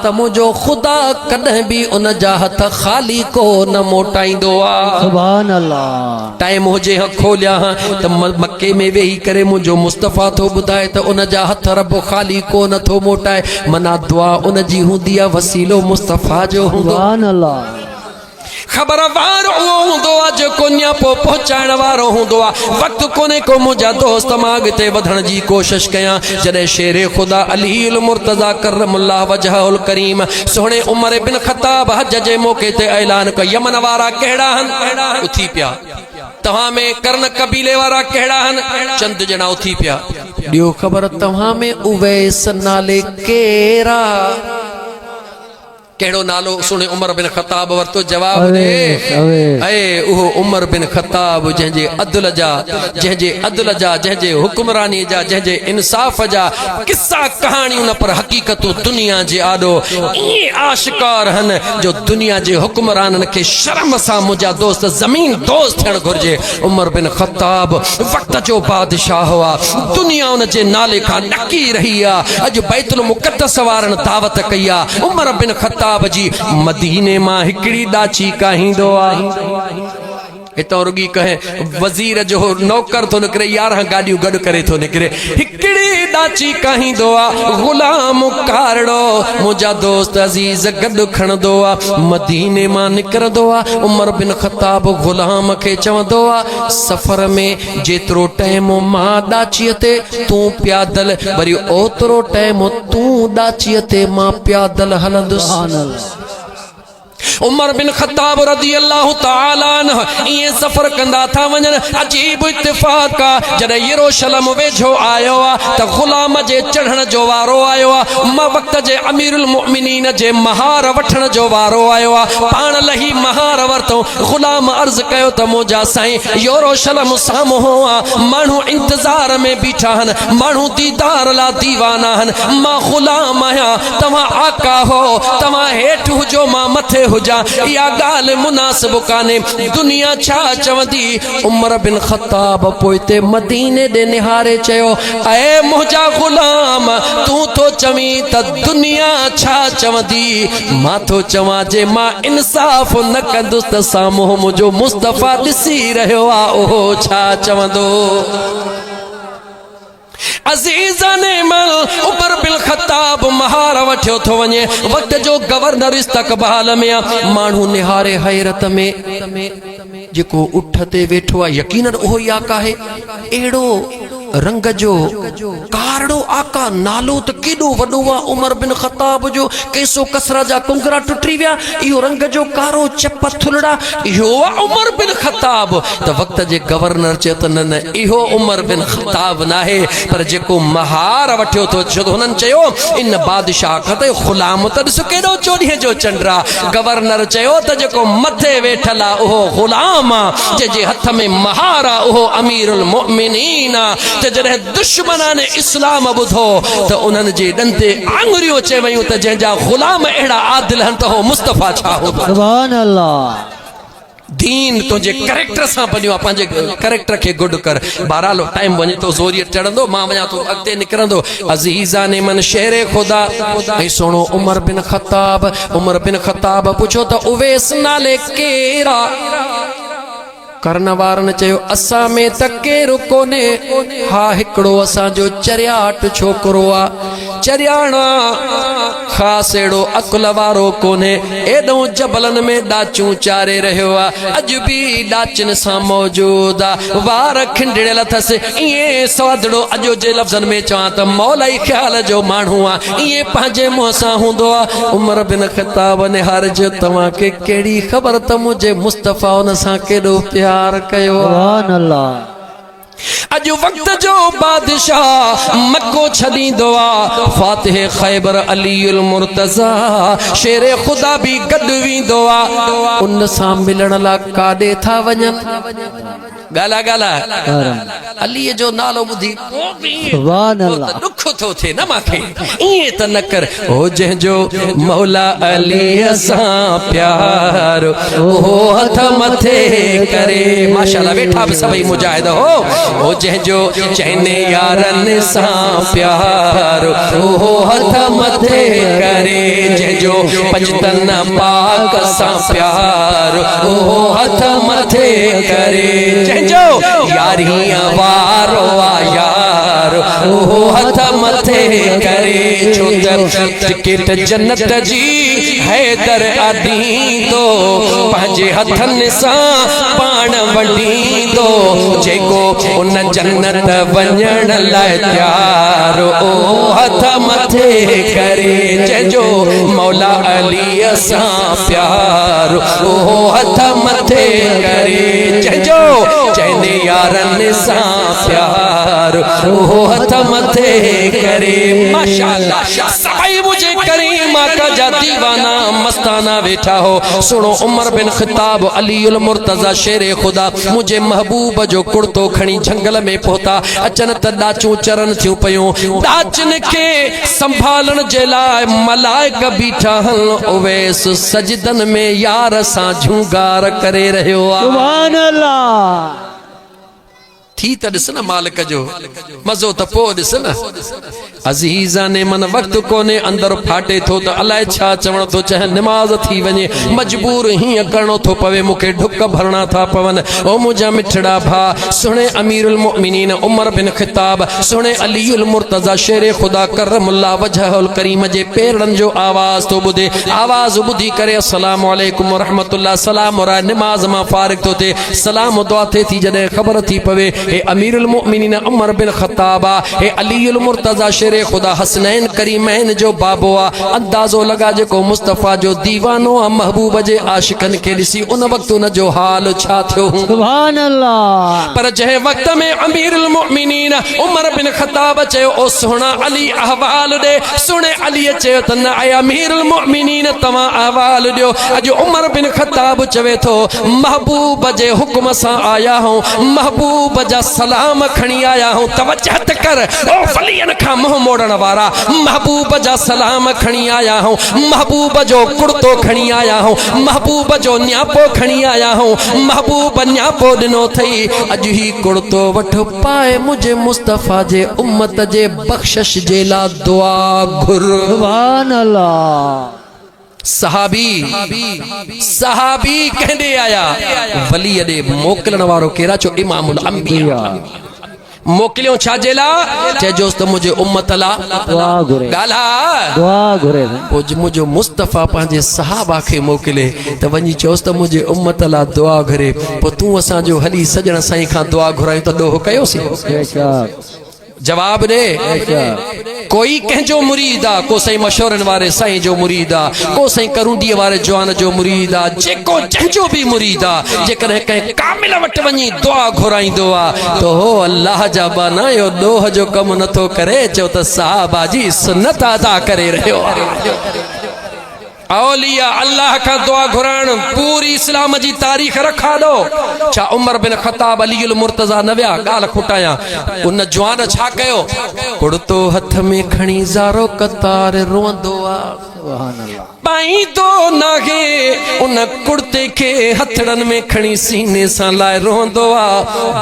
Speaker 1: त मुंहिंजो खुदा कॾहिं बि उन जा हथ ख़ाली कोन मोटाईंदो आ
Speaker 2: सुभान अल्लाह
Speaker 1: टाइम हुजे खोलिया त मक्के में वेही करे मुझो मुस्तफा थो बुधाए त उन जा हथ रब खाली को न थो मोटाए मना दुआ उन जी हूंदी आहे वसीलो मुस्तफा जो हूंदो
Speaker 2: सुभान अल्लाह
Speaker 1: खबरवार हूंदो आहे जेको न्यापो पहुचाइण वारो हूंदो आहे वक्त कोने को मुंहिंजा दोस्त मां अॻिते वधण जी कोशिश कयां जॾहिं शेरे खुदा अलीउल मुर्तज़ा करमुल्लाह वजहुल करीम सोहणे उमर बिन ख़त्ताब हज जे मौके ते ऐलान कयो यमन वारा कहिड़ा हन उथी पिया तव्हां में कर्ण कबीले वारा कहिड़ा हन चंद ॼणा उथी पिया ॾियो ख़बर तव्हां में उवैस नाले केरा केड़ो नालो सुने उमर बिन खत्ताब वरतो जवाब दे ऐ उहो उमर बिन खत्ताब जंहिंजे अदल जा जंहिंजे हुक्मरानी जा जंहिंजे इंसाफ जा किस्सा कहानियूं न पर हकीकतूं दुनिया जे आॾो ई आशिकार हन जो दुनिया जे हुक्मराननि खे शर्म सां मुंहिंजा दोस्त ज़मीन दोस्त थियण घुर्जे उमर बिन खत्ताब वक्त जो बादशाह हुआ दुनिया उन जे नाले खां ॾकी रही आहे अॼु बैतुल मुक़द्दस वारनि दावत कई आहे उमर बिन खत्ताब जी मदीने मां हिकड़ी दाची काहींदो आहे हितो रुगी कहे वजीर जो नौकर थो निकिरे 11 गाड़ियूं गॾु करे थो निकिरे हिकड़ी दाची काहींदो आहे गुलाम कारड़ो मुंहिंजा दोस्त अज़ीज़ गॾु खणंदो आहे मदीने मां निकिरंदो आहे उमर बिन खत्ताब गुलाम खे चवंदो आहे सफ़र में जेतिरो टाइम मां दाचीअ ते तूं प्यादल वरी ओतिरो टाइम तूं दाचीअ ते मां प्यादल हलंदुसि उमर बिन ख़त्ताब रज़ी अल्लाह ताला अन्हु ये सफ़र कंदा था वञनि। अजीब इत्तिफ़ाक़ आहे, जॾहिं यरूशलेम वेझो आयो आहे त ग़ुलाम जे चढ़ण जो वारो आयो आहे। वक़्त जे अमीरुल मुमिनीन जे महार वठण जो वारो आयो आहे। पाण लही महार वरितो। ग़ुलाम अर्ज़ कयो त मुंहिंजा साईं यरूशलेम साम्हूं आहे, माण्हू इंतज़ार में बीठा आहिनि, माण्हू दीदार ला दीवाना आहिनि। मां ग़ुलाम आहियां, तव्हां आका हो, तव्हां हेठि हुजो, मां मथे हुजा। या गाल मुनासिब काने, दुनिया छा चवंदी। उमर बिन ख़त्ताब पोइते मदीने दे निहारे चयो, ऐ मुंहिंजा ग़ुलाम, तूं तो चवी त दुनिया छा चवंदी, मां तो चवां जे मां इंसाफ़ न कंदुसि त साम्हूं मुंहिंजो मुस्तफ़ा ॾिसी रहियो आहे, उहो छा चवंदो। अज़ीज़ाने मल उमर बिन ख़त्ताब महार वठियो थो वञे। वक़्त जो गवर्नर इस्तक़बाल में आहे। माण्हू निहारे हैरत में, जेको उठ ते वेठो आहे यकीनन उहो ई आका आहे। अहिड़ो रंग जो कारड़ो आका, नालो त केॾो वॾो आहे उमर बिन ख़त्ताब जो। केसो कसरा जा कुंगरा टुटी विया, इहो रंग जो कारो चप थुलड़ा, इहो आहे उमर बिन ख़त्ताब। त वक़्त जे गवर्नर चयो त न न, इहो उमर बिन ख़त्ताब न आहे, पर जेको महार वठियो थो। छो हुननि चयो इन बादशाह खते ग़ुलाम त ॾिसो केॾो चोॾींहं जो चंडा। गवर्नर चयो त जेको मथे वेठल आहे उहो ग़ुलाम आहे, जंहिंजे हथ में महार आहे उहो अमीरुल मुमिनीन आहे। त जॾहिं दुश्मनान इस्लाम ॿुधो त उन्हनि जे ॾंदे आङुरियूं चई वयूं त जंहिंजा ग़ुलाम अहिड़ा आदिल आहिनि त उहो मुस्तफ़ा छा हूंदो।
Speaker 2: सुभान अल्लाह।
Speaker 1: दीन तुंहिंजे करेक्टर सां बनियो आहे, पंहिंजे करेक्टर खे गुड कर। बहरहाल टाइम वञे तो, ज़ोरियत चढ़ंदो, मां वञा तो अॻिते निकिरंदो। अज़ीज़ाने मन शेरे ख़ुदा ऐं सोणो उमर बिन ख़त्ताब। उमर बिन ख़त्ताब पुछो त उवैस नाले केरा। करण वारनि चयो असां में त केरु कोन्हे, हा हिकिड़ो असांजो चरियाट छोकिरो आहे, चरियाणा ख़ासि अहिड़ो अकुल वारो कोन्हे, एॾो जबलनि में ॾाचूं चारे रहियो आहे, अॼु बि ॾाचिन सां मौजूद आहे, वार खिंडड़ियल अथसि। ईअं सवादड़ो अॼु जे लफ़्ज़नि में चवां त मौलाई ख़्याल जो माण्हू आहे, ईअं पंहिंजे मुंहं सां हूंदो आहे। उमर बिन ख़त्ताब निहारिजो, तव्हांखे कहिड़ी ख़बर त मुंहिंजे मुस्तफ़ा उन सां केॾो प्यार कयो।
Speaker 2: सुभान अल्लाह।
Speaker 1: अॼु वक़्त जो बादशाह मक्को छॾींदो आहे, फातिह ख़ैबर अलीउल मुर्तज़ा शेरे ख़ुदा बि गॾु वेंदो आहे। उन सां मिलण लाइ काॾे था वञनि। ॻाल्हा ॻाल्हा अलीअ जो नालो ॿुधी
Speaker 2: सुभान अल्लाह।
Speaker 1: दुख थो थिए न मूंखे, ईअं त न कर। हो जंहिंजो मौला अलीअ सां प्यार, उहो हथ मथे करे। माशाअल्लाह वेठा बि सभई मुजाहिद हो जंहिंजो चइने यारनि सां प्यार, उहो हथ मथे करे। जंहिंजो पंजतन पाक सां प्यार, उहो हथ मथे करे। जंहिंजो यारियां वारो आ यार, उहो हथ मथे करे। छो त टिकट जन्नत जी हैदर अॾींदो, पंहिंजे हथनि सां पाण वंडींदो। जेको उन जन्नत वञण लाइ तयार, ओ हथ मथे करे। जंहिंजो मौला अलीअ सां प्यार, उहो हथ मथे करे। जंहिंजो चइने यारनि सां प्यार, उहो हथ मथे करे। माशाअल्लाह सभई मुझे करीम आका जा दीवाना मस्ताना वेठा हो। सुनो उमर बिन ख़त्ताब अलीउल मुर्तज़ा शेरे ख़ुदा मुझे महबूब जो कुर्तो खणी जंगल में पहुता। अचन त ॾाचूं चरन थियूं पयूं। ॾाचिन खे संभालण जे लाइ मलाइक बीठा हल। उवैस सजदन में यार सां झूंगार करे रहियो आहे।
Speaker 2: सुभान अल्लाह।
Speaker 1: थी त ॾिस न मालिक जो मज़ो त पोइ ॾिस न। अज़ीज़ाने मन वक़्तु कोन्हे, अंदर फाटे थो त अलाए छा चवण थो चाहे। निमाज़ थी वञे, मजबूर हीअं करणो थो पवे, मूंखे ढुक भरणा था पवनि। ओ मुंहिंजा मिठड़ा भा, सुणे अमीरुल मुमिनीन उमर बिन ख़त्ताब, सुणे अलीउल मुर्तज़ा शेरे ख़ुदा करमुल्लाह वजहुल करीम जे पेरनि जो आवाज़ थो ॿुधे। आवाज़ ॿुधी करे अस्सलामु अलैकुम व रहमतुल्लाह सलाम और निमाज़ मां फारिग थो थिए। सलाम दुआ थिए थी। जॾहिं ख़बर थी पवे हे अमीरुल मोमिनीन उमर बिन ख़त्ताब हे अलीउल मुर्तज़ा शेर खुदा हसनैन करीमैन जो बाबो आ अंदाज़ो लगा जेको मुस्तफ़ा जो दीवानो आ महबूब जे आशिकन के ॾिसी उन वक़्त उन जो हाल छा थियो
Speaker 2: सुभान अल्लाह।
Speaker 1: पर जंहिं वक़्त में अमीरुल मोमिनीन उमर बिन ख़त्ताब चयो ओ सोना अली अहवाल ॾे, सुणे अली चयो त न आए अमीरुल मोमिनीन तव्हां अहवाल ॾियो। अॼु उमर बिन ख़त्ताब चवे थो महबूब जे हुक्म सां आया हूं, महबूब जा सलाम खणी आया हूं। तवज्जो त कर ओ वलियन खां मुंह मोड़न वारा, महबूब जा सलाम खणी आया हूं, महबूब जो कुर्तो खणी आया हूं, महबूब जो न्यापो खणी आया हूं, महबूब न्यापो ॾिनो थई। अॼु ही कुर्तो वठ पाए मुझे मुस्तफ़ा जे उम्मत जे बख्शिश जे ला दुआ घुर।
Speaker 2: सुभान अल्लाह।
Speaker 1: सहाबी कहंदे आया वली ॾे मोकिलण वारो केरा चो इमामुल अंबिया मोकिलियो छाजे ला चइजोसि त मुंहिंजे उम्मत ला
Speaker 2: दुआ घुरे,
Speaker 1: ॻाल्हा
Speaker 2: दुआ घुरे।
Speaker 1: पोइ मुंहिंजो मुस्तफ़ा पंहिंजे सहाबा खे मोकिले त वञी चयोसि त मुंहिंजे उम्मत ला दुआ घुरे। पोइ तूं असांजो हली सजण साईं खां दुआ घुरायूं त ॾोहो कयोसीं? जवाब दे। कोई कंहिंजो मुरीद आ, को साईं मशवरन वारे साईं जो मुरीद आ, को साईं करूंडीअ वारे जवान जो मुरीद आ, जेको जंहिंजो बि मुरीद आ, जेकॾहिं कंहिं कामिल वटि वञी दुआ घुराईंदो आ त हो अल्लाह जा बाना यो ॾोह जो कमु नथो करे, चओ त साहबा जी सुन्नत अदा करे रहियो आहे। औलिया अल्लाह का दुआ घुराइण पूरी इस्लाम जी तारीख़ रखा दो। छा उमर बिन ख़त्ताब अलीउल मुर्तज़ा न विया? ॻाल्हि खुटायां। उन जवान छा कयो? कुर्तो हथ में खणी ज़ारो कतार रोंदो आ, पाईंदो नाहे उन कुर्ते खे हथड़नि में खणी सीने सां लाइ रोंदो आ,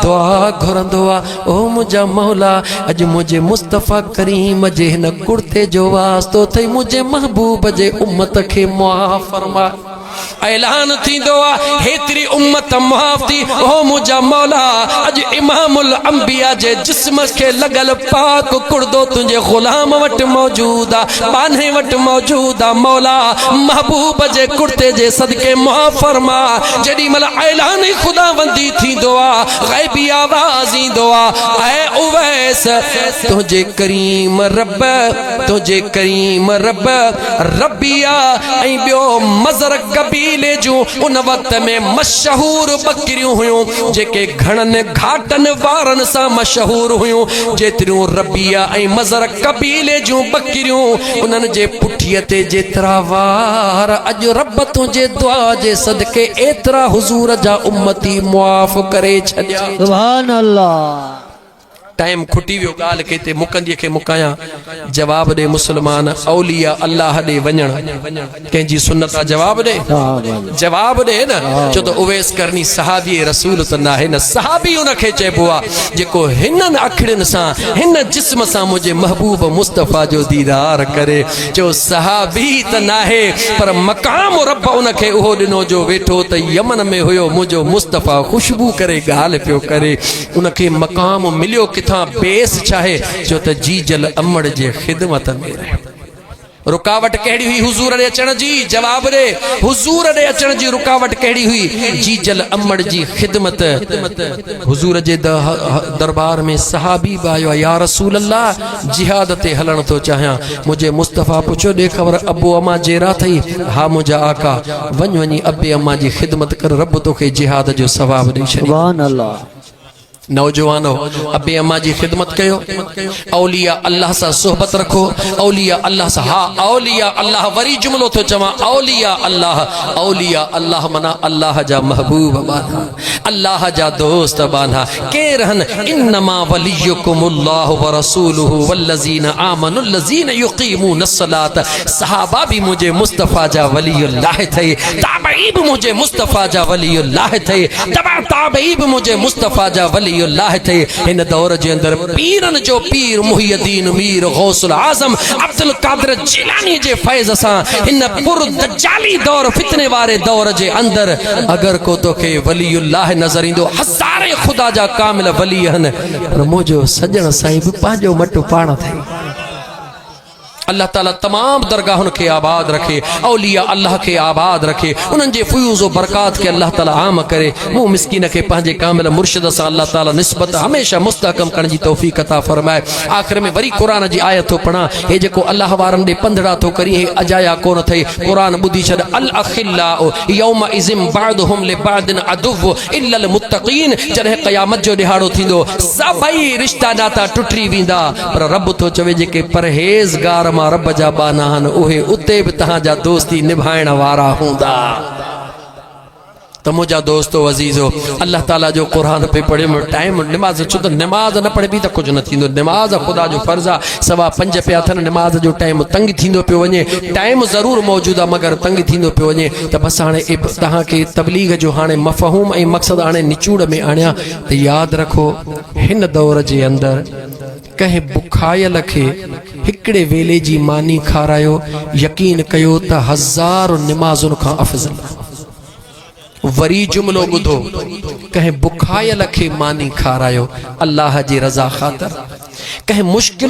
Speaker 1: दुआ घुरंदो आ। ओ मुंहिंजा मौला अॼु मुंहिंजे मुस्तफ़ा करीम जे हिन कुर्ते जो वास्तो थई, मुंहिंजे महबूब जे उम्मत खे मुआफ़ फरमा। ऐलान थींदो आ हेतिरी उम्मत मुआफ़ थी। ओ मुंहिंजा मौला अॼु इमामुल अंबिया जे जिस्म खे लॻल पाक कुर्दो तुंहिंजे ग़ुलाम वटि मौजूद आ, बाने वटि मौजूद आ। मौला महबूब जे कुर्ते जे सदके मुआफ़ फरमा। जेॾी महिल ऐलान ख़ुदावंदी थींदो आ, ग़ैबी आवाज़ ईंदो आ, ऐ उवैस तुंहिंजे करीम रब, तुंहिंजे करीम रब रबिया ऐं ॿियो मज़र कबीले जूं उन वक़्त में मशहूर बकरियूं हुयूं जेके घणनि घाटनि वारनि सां मशहूर हुयूं। जेतिरियूं रबिया ऐं मज़र कबीले जूं बकरियूं उन्हनि जे पुठीअ ते जेतिरा वार, अॼु रब तुंहिंजे दुआ जे सदके एतिरा हुज़ूर जा उम्मती मुआफ़ करे छॾिया।
Speaker 2: सुभान अल्लाह।
Speaker 1: टाइम खुटी वियो, ॻाल्हि के ते मुकंदीअ खे मुकायां। जवाब ॾे मुसलमान, औलिया अल्लाह ॾे वञण कंहिंजी सुन्नत आहे? जवाब ॾे, जवाब ॾे न। छो त उवैस करनी सहाबी रसूल त न आहे, न सहाबी उनखे चइबो आहे जेको हिननि अखिड़ियुनि सां, हिन जिस्म सां मुंहिंजे महबूब मुस्तफ़ा जो दीदार करे। जो सहाबी त न आहे पर मक़ाम रब उनखे उहो ॾिनो जो वेठो त यमन में हुयो, मुंहिंजो मुस्तफ़ा ख़ुशबू करे ॻाल्हि पियो करे। उनखे मक़ाम मिलियो किथां? बेस चाहे जो त जी जल अमड़ जे ख़िदमत में रहे। रुकावट कहिड़ी हुई हुज़ूर ॾे अचण जी? जवाब ॾे। हुज़ूर ॾे अचण जी रुकावट कहिड़ी हुई? जी जल अमड़ जी ख़िदमत। हुज़ूर जे दरबार में सहाबी आयो, या रसूल अल्लाह जिहाद ते हलण थो चाहियां। मुंहिंजे मुस्तफ़ा पुछो ॾे ख़बर अबू अमा जेरा थई? हा मुंहिंजा आका, वञी अबे अमा जी ख़िदमत कर, रब तोखे जिहाद जो सवाब ॾेई छॾे।
Speaker 2: सुभान अल्लाह।
Speaker 1: नौजवानो अबे अम्मा जी खिदमत कयो, औलिया अल्लाह सां सोहबत रखो, औलिया अल्लाह सां। हा औलिया अल्लाह, वरी जुमलो तो चवा औलिया अल्लाह, औलिया अल्लाह मना अल्लाह जा महबूब बाना, अल्लाह जा दोस्त बाना। के रहन? इन्नमा वलियुकुमुल्लाहु व रसूलुहु वल्लज़ीना आमनुल्लज़ीना युक़ीमूनस सलात। सहाबा भी मुझे मुस्तफ़ा जा वलीउल्लाह थे, ताबई भी मुझे मुस्तफ़ा जा वलीउल्लाह थे, तबा ताबई भी मुझे मुस्तफ़ा जा वली अल्लाह थे। इन दौर जे अंदर पीरन जो पीर मुहियद्दीन मीर गौसुल आजम अब्दुल कादिर जिलानी जे फैज़ सां इन पुर दज्जाली दौर फितने वारे दौर जे अंदर अगर को तोखे वलीउल्लाह नजर ईंदो, हज़ारे खुदा जा कामिल वली हन, पर मुंहिंजो सजण साईं बि पंहिंजो मटु पाण थे। अल्लाह ताला तमाम दरगाहुन के आबाद रखे, औलिया अल्लाह के आबाद रखे, उन्हनि जे फयूज़ बरक़ात के अल्लाह ताला आम करे। मुँह मिस्कीन के पंहिंजे कामिल मुर्शिद सां अल्लाह ताला निस्बत हमेशा मुस्तहकम करण जी तौफ़ीक़ अता फरमाए। आख़िर में वरी क़ुरान जी आयत थो पढ़ा, हे जेको अल्लाह वारनि ॾे पंधड़ा थो करी, हे अजाया कोन थई। क़ुरान ॿुधी छॾ, अल अखिल्लाउ यौमइज़िन बअदुहुम लिबअदिन अदुव्व इल्लल मुत्तक़ीन। जॾहिं क़यामत जो ॾिहाड़ो थींदो सभई रिश्ता नाता टुटी वेंदा, पर रब थो चवे जेके परहेज़गार मां रब जा बाना आहिनि उहे उते बि तव्हांजा दोस्ती निभाइण वारा हूंदा। तो मुझा दोस्तों अजीजो, अल्लाह ताला जो कुरान पे पढ़े टाइम नमाज छो तो नमाज न पढ़े भी तो कुछ न थींदो। नमाज खुदा जो फर्ज आ, 5:15 पिया थियनि, नमाज जो टाइम तंग थींदो पियो वञे। टाइम ज़रूर मौजूद आहे मगर तंग थींदो पियो वञे। तो बस हाणे तव्हांखे तबलीग जो हाणे मफ़हूम ऐं मक़सद हाणे निचूड़ में आणिया। तो याद रखो, हिन दौर जे अंदर कंहिं बुखायल खे हिकिड़े वेले जी मानी खारायो, यकीन कयो त 1000 निमाज़ुनि खां अफ़ज़ल। वरी जुमलो ॿुधो, कंहिं बुखायल खे मानी खारायो अल्लाह जी रज़ा ख़ातिर, कंहिं मुश्किल